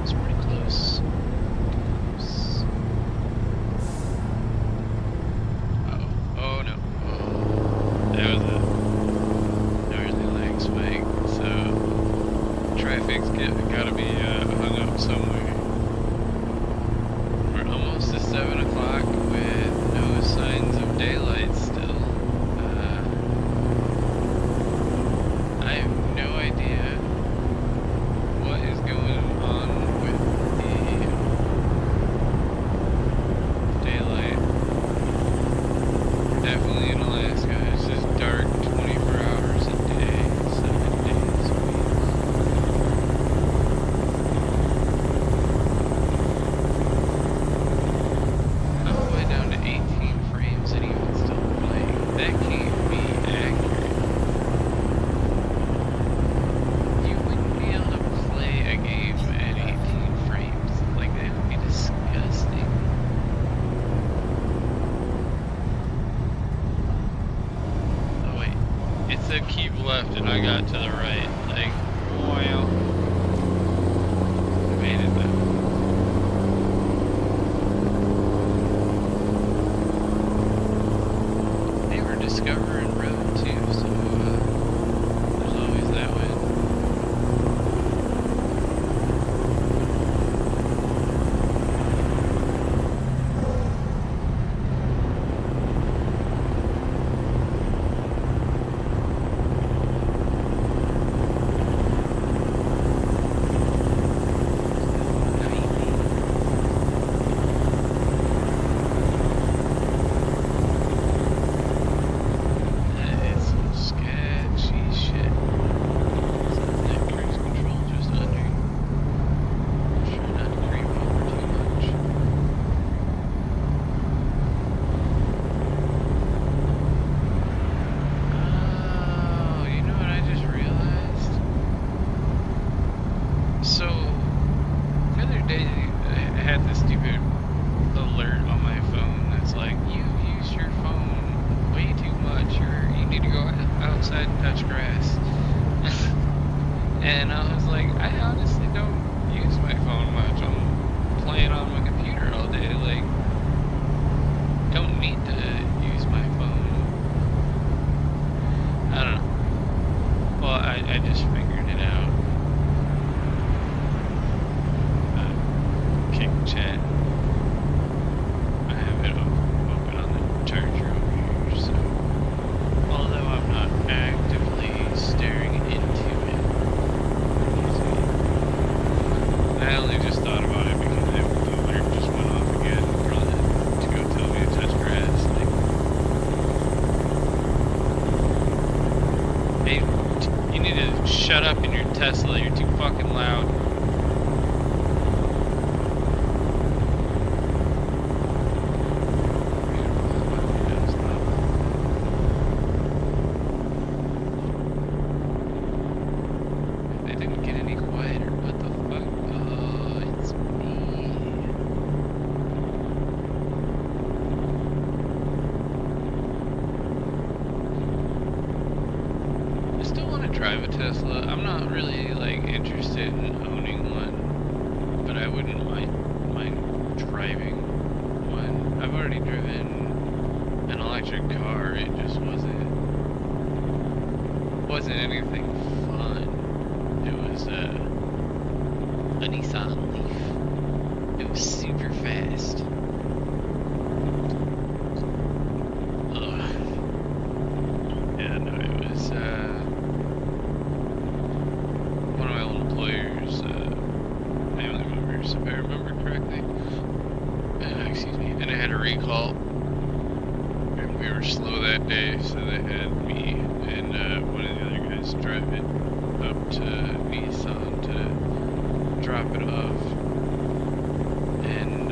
It's pretty close. Uh-oh. Oh no. Oh. That was a gnarly lag spike. So traffic's gotta be hung up somewhere. We're almost to 7 o'clock with no signs of daylight still. I have no idea what is going on with the daylight. We're definitely in Alaska. It's just dark 24 hours a day, 7 days a week. I'm all the way down to 18 frames and even still playing. That can't be accurate. You wouldn't be able to play a game at 18 frames. Like, that would be disgusting. Oh wait, it said keep left and I got to the right. Like, wow. I made it though. They were discovering road too, so there's always that way. That is some sketchy shit. That cruise control just under. Try not to creep over too much. Oh, you know what I just realized? So, the other day I had this stupid alert on my phone that's like, you've used your phone way too much, you need to go outside and touch grass. And I was like, I honestly don't use my phone much. I'm playing on my computer all day. Like, don't need to use my phone. I don't know. Well, I just figured it out. I only just thought about it because the alert just went off again to go tell me to touch grass. Like, hey, you need to shut up in your Tesla. You're too fucking loud. Drive a Tesla. I'm not really like interested in owning one, but I wouldn't mind driving one. I've already driven an electric car. It just wasn't anything fun. It was a Nissan Leaf. It was super fast. Ugh. Yeah, no, it was one of my old employers, family members, if I remember correctly. Excuse me. And I had a recall, and we were slow that day, so they had me and one of the other guys drive it up to Nissan to drop it off. And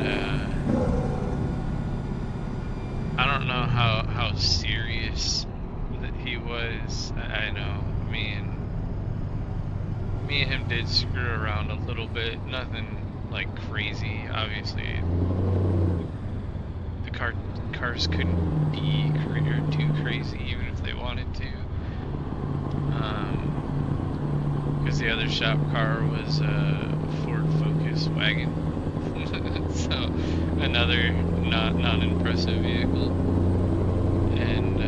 I don't know how serious that he was. I know me and him did screw around a little bit. Nothing like crazy. Obviously, the cars couldn't be too crazy even if they wanted to. Because the other shop car was a Ford Focus wagon. So another not impressive vehicle. And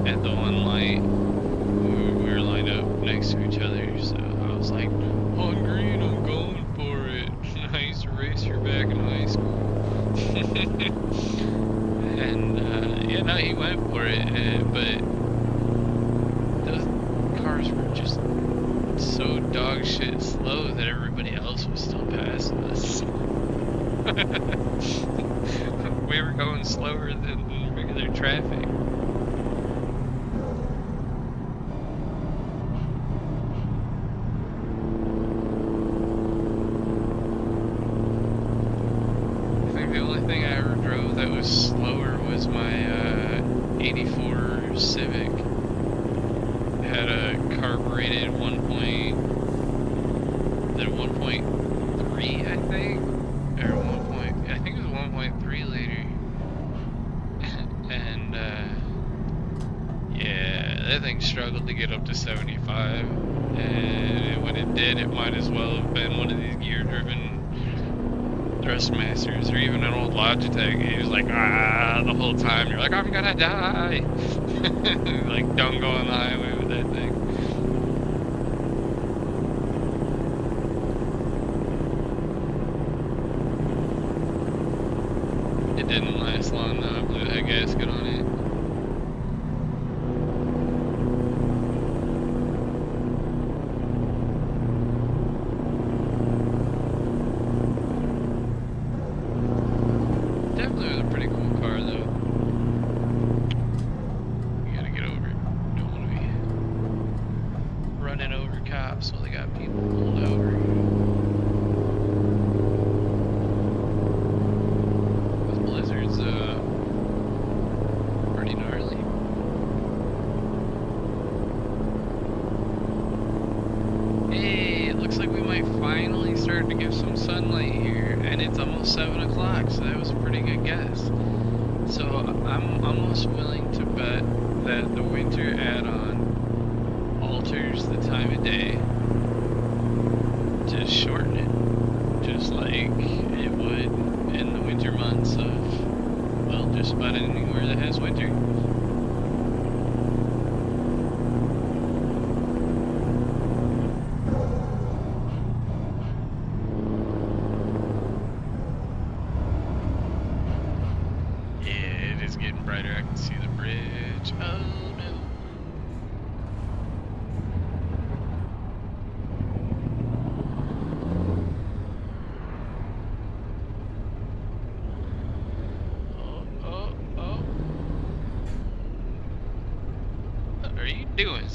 at the one light, we were lined up next to each other, so I was like, on green, I'm going for it. I used to race her back in high school. And yeah, no, he went for it, but those cars were just so dog shit slow that everybody else was still passing us. We were going slower than regular traffic. I think the only thing I ever drove that was slower was my 84 Civic. It had a carbureted 1.3, I think, or I think it was 1.3 liter. And yeah, that thing struggled to get up to 75, and when it did, it might as well have been one of these gear-driven thrustmasters, or even an old Logitech. It was like, the whole time. You're like, I'm gonna die. Like, don't go on the highway with that thing. It didn't last long though. I blew that gasket on it. Definitely was a pretty cool car though. You gotta get over it. Don't want to be running over cops while they got people pulled over. Those blizzards, pretty gnarly. Hey, it looks like we might finally start to get some sunlight here, and it's almost 7 o'clock, so that was a pretty good guess. So I'm almost willing to bet that the winter add-on alters the time of day to shorten it, just like it would in the winter months of, well, just about anywhere that has winter. Yeah, it is getting brighter. I can see the bridge. Oh no.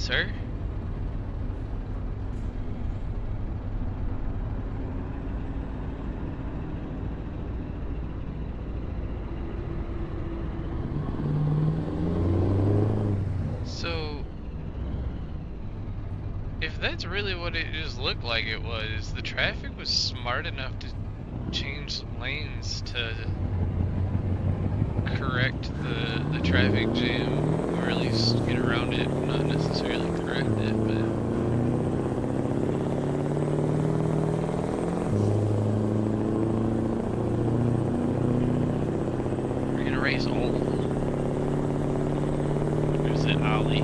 Sir? So, if that's really what it just looked like it was, the traffic was smart enough to change lanes to correct the traffic jam, or at least get around it, not necessarily correct it, but we're gonna race all. Or is it Ollie?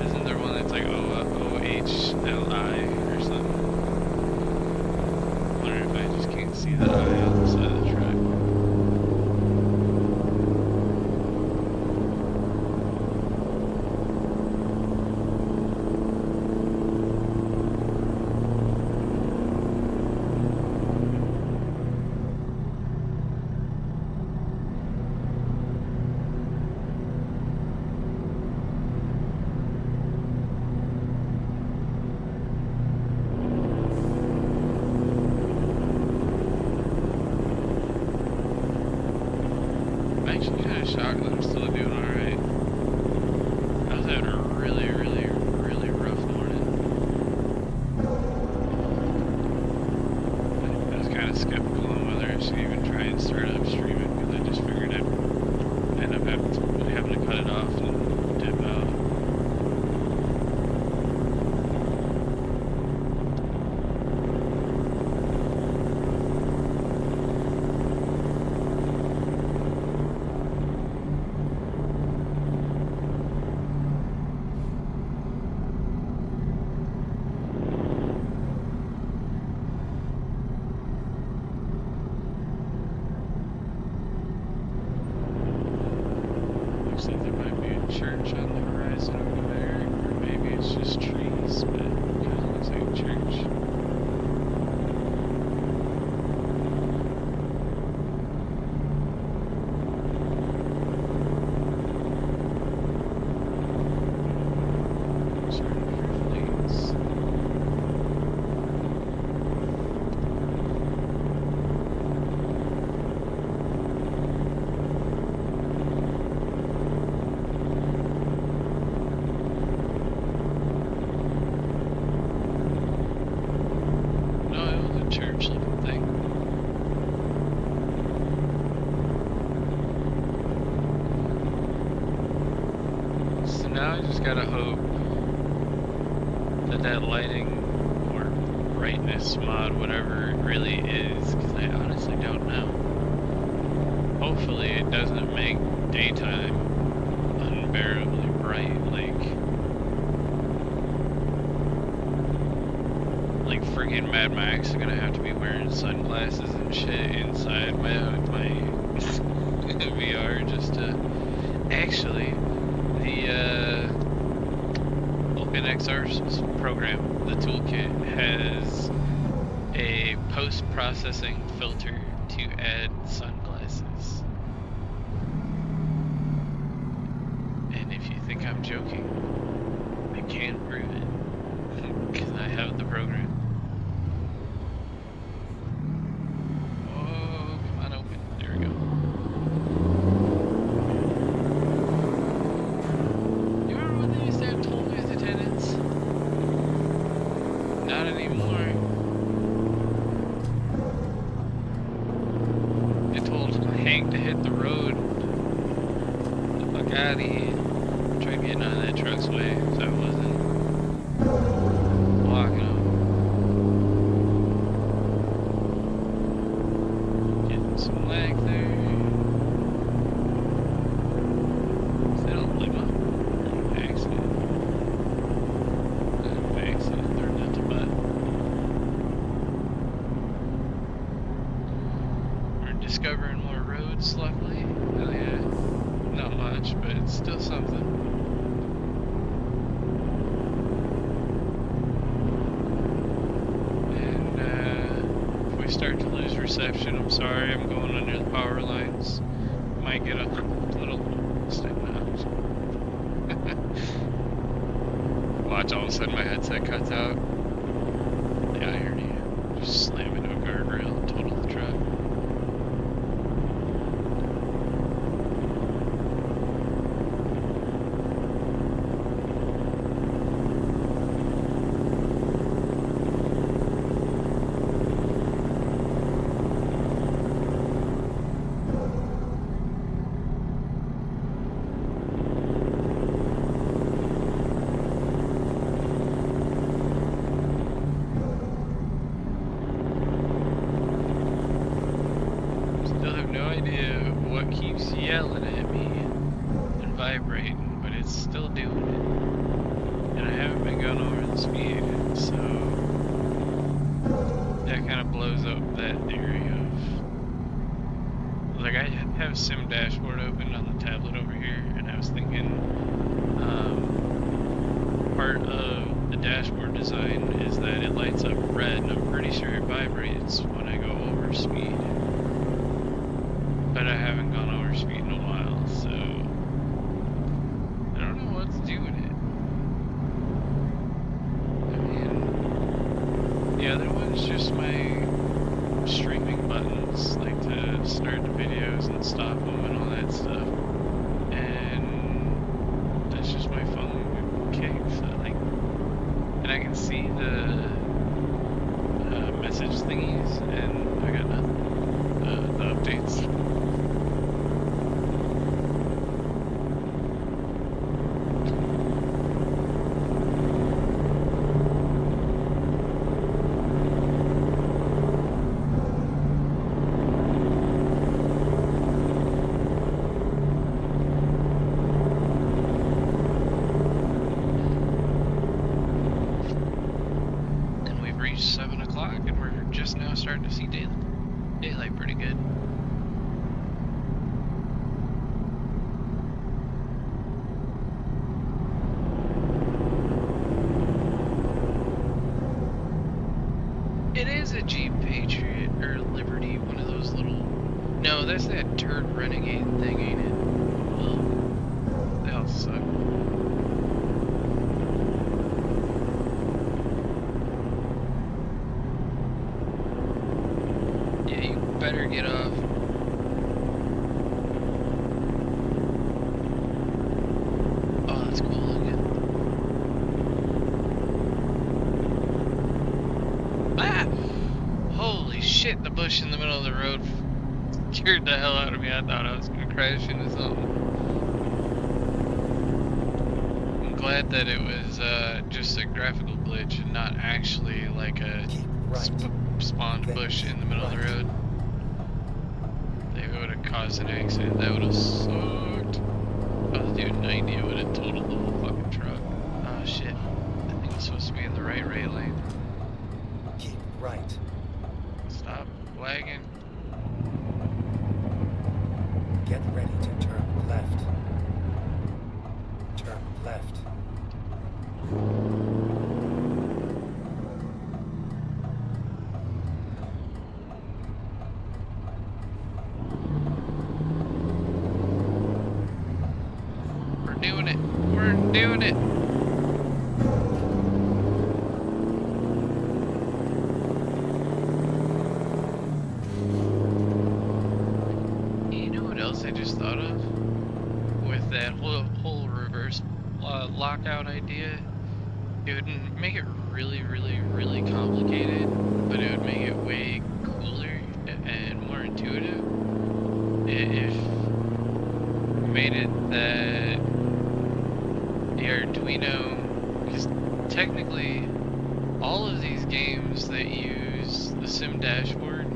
Isn't there one that's like OHLI or something? I wonder if I just can't see the I on the side of the truck. I'm actually kind of shocked that I'm still doing alright. I was having a really rough morning. I was kind of skeptical on whether I should even try and start up streaming, because I just figured I'd end up having to cut it off and dip out. Looks like there might be a church on the horizon over there, or maybe it's just trees, but it kind of looks like a church. Starting to drift lanes. No, it was a church looking thing. So now I just gotta hope that that lighting or brightness mod, whatever it really is, because I honestly don't know. Hopefully it doesn't make daytime unbearably bright, like friggin' Mad Max is gonna have to be wearing sunglasses and shit inside my VR just to. Actually, the OpenXR's program, the toolkit, has a post-processing filter to add sunglasses. And if you think I'm joking, I can prove it, because I have the program. Oh, come on, open. There we go. You remember when they used to have toll booth attendants? Not anymore. They told Hank to hit the road. The fuck out of here. Tried getting out of that truck's way, so I wasn't walking him. Getting some lag there. Is that a limo? Or an accident? An accident, they're nothing but. We're discovering more roads, luckily. Hell yeah. Not much, but it's still something. And if we start to lose reception, I'm sorry, I'm going under the power lines. Might get a little step out. watch all of a sudden my headset cuts out. The irony. Just slam into a guardrail, total the truck. Keeps yelling at me and vibrating, but it's still doing it. And I haven't been going over the speed, so that kind of blows up that theory of, like, I have Sim Dashboard open on the tablet over here, and I was thinking part of the dashboard design is that it lights up red, and I'm pretty sure it vibrates when I go over speed. But I haven't gone over speed in a while, so I don't know what to do with it. I mean, the other one's just my streaming buttons, like to start the videos and stop them and all that stuff. And that's just my phone kick, so like, and I can see the message thingies, and I got nothing. The updates. Reached 7 o'clock and we're just now starting to see daylight pretty good. It is a Jeep Patriot or Liberty, one of those little. No, that's that turd Renegade thing, ain't it? Ugh. They all suck. Better get off. Oh, that's cool looking. Ah! Holy shit, the bush in the middle of the road scared the hell out of me. I thought I was gonna crash into something. I'm glad that it was just a graphical glitch and not actually like a spawned bush in the middle of the road. It would have caused an accident. That would have sucked. I was doing 90, it would have totaled the whole fucking truck. Oh shit. I think I'm supposed to be in the right lane. Keep right. Stop lagging. Get ready to turn left. Turn left. Doing it. You know what else I just thought of? With that whole reverse lockout idea, it would make it really, really, really complicated, but it would make it way cooler and more intuitive if we made it that the Arduino, because technically all of these games that use the Sim dashboard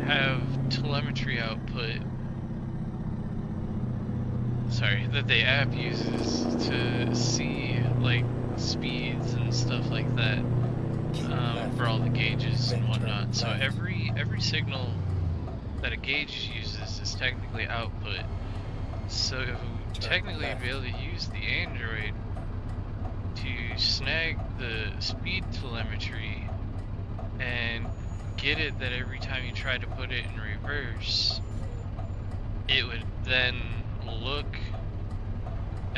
have telemetry output, that the app uses to see like speeds and stuff like that, for all the gauges and whatnot. So every signal that a gauge uses is technically output. So technically you'd be able to use the Android to snag the speed telemetry and get it that every time you try to put it in reverse, it would then look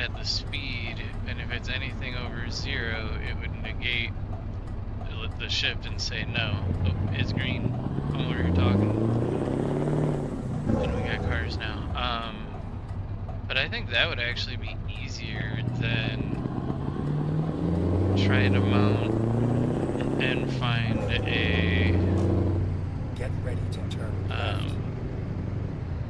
at the speed, and if it's anything over 0, it would negate the shift and say no. Oh, it's green. I'm over here talking. And we got cars now. But I think that would actually be easier than trying to mount and find a Get ready to turn left.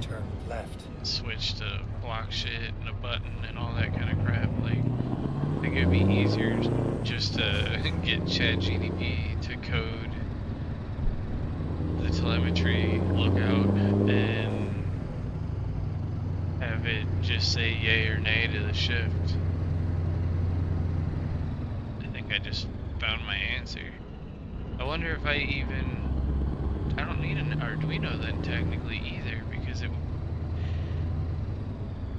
Turn left. switch to block shit and a button and all that kind of crap. Like, I think it'd be easier just to get ChatGPT to code the telemetry lookout and have it just say yay or nay to the shift. I think I just found my answer. I wonder if I don't need an Arduino then technically either, because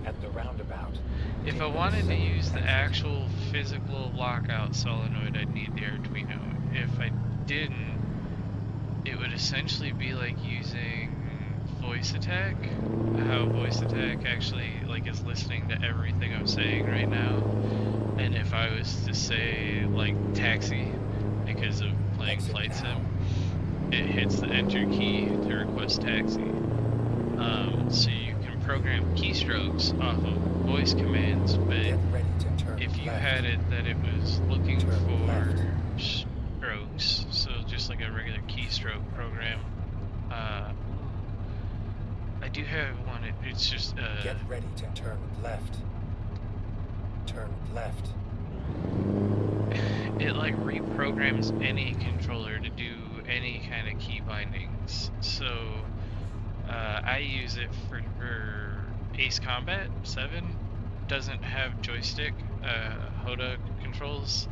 At the roundabout. if I wanted to use the actual physical lockout solenoid, I'd need the Arduino. If I didn't, it would essentially be like using voice attack, how voice attack actually like is listening to everything I'm saying right now. And if I was to say like taxi because of playing flight sim, it hits the enter key to request taxi. So you can program keystrokes off of voice commands, but if you had it that it was looking for strokes, so just like a regular keystroke program, I do have one. It's just Get ready to turn left. Turn left. It like reprograms any controller to do any kind of key bindings. So I use it for Ace Combat 7. Doesn't have joystick HOTA controls,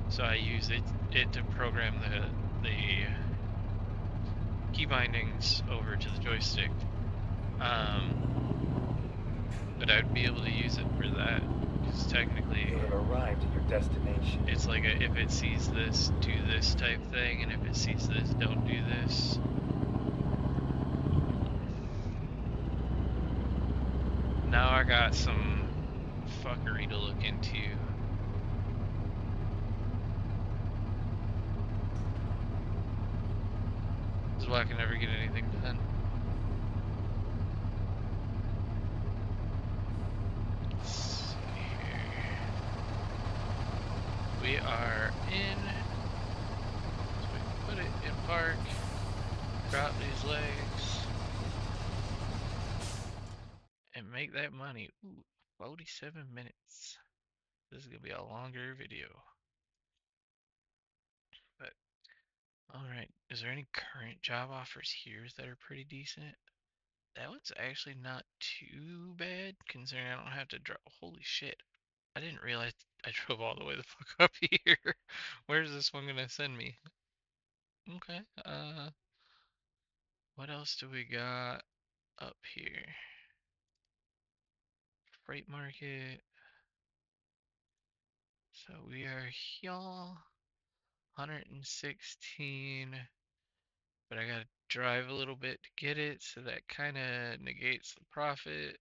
so I use it to program the key bindings over to the joystick. But I'd be able to use it for that, because technically You have arrived at your destination. it's like if it sees this, do this type thing, and if it sees this, don't do this. Now I got some fuckery to look into. This is why I can never get anything done. Let's see here. We are in. So we can put it in park. Drop these legs. And make that money. Ooh, 47 minutes. This is gonna be a longer video. But alright, is there any current job offers here that are pretty decent? That one's actually not too bad, considering I don't have to drive. Holy shit. I didn't realize I drove all the way the fuck up here. Where's this one gonna send me? Okay, what else do we got up here? Freight market. So we are here, 116, but I gotta drive a little bit to get it, so that kind of negates the profit.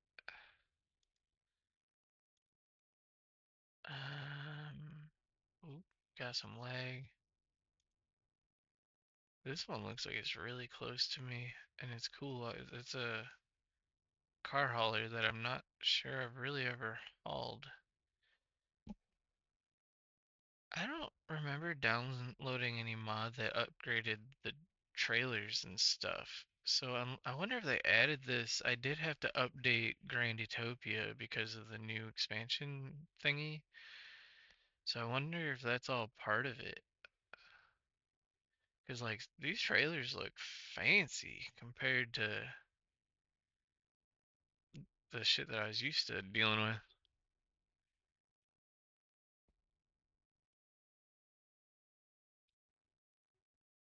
Oop, got some lag. This one looks like it's really close to me, and it's cool. It's a car hauler that I'm not sure I've really ever hauled. I don't remember downloading any mod that upgraded the trailers and stuff. So I wonder if they added this. I did have to update Grand Utopia because of the new expansion thingy. So I wonder if that's all part of it. Because, like, these trailers look fancy compared to the shit that I was used to dealing with.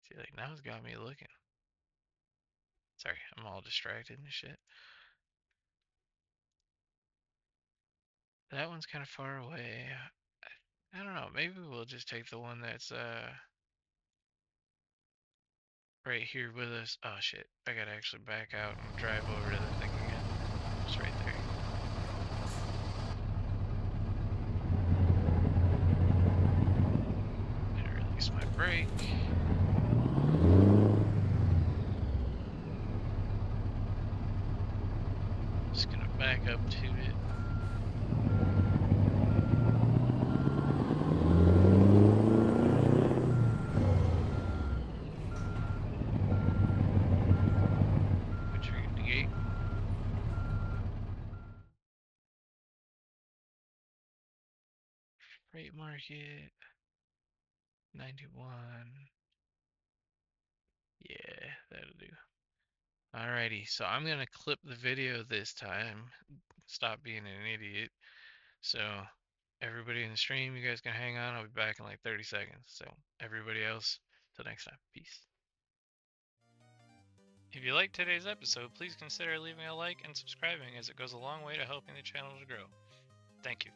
See, like, now it's got me looking. Sorry, I'm all distracted and shit. That one's kind of far away. I don't know. Maybe we'll just take the one that's right here with us. Oh shit! I gotta actually back out and drive over to the thing again. It's right there. Freight market 91. Yeah, that'll do. Alrighty, so I'm gonna clip the video this time. Stop being an idiot. So everybody in the stream, you guys can hang on. I'll be back in like 30 seconds. So everybody else, till next time. Peace. If you liked today's episode, please consider leaving a like and subscribing as it goes a long way to helping the channel to grow. Thank you.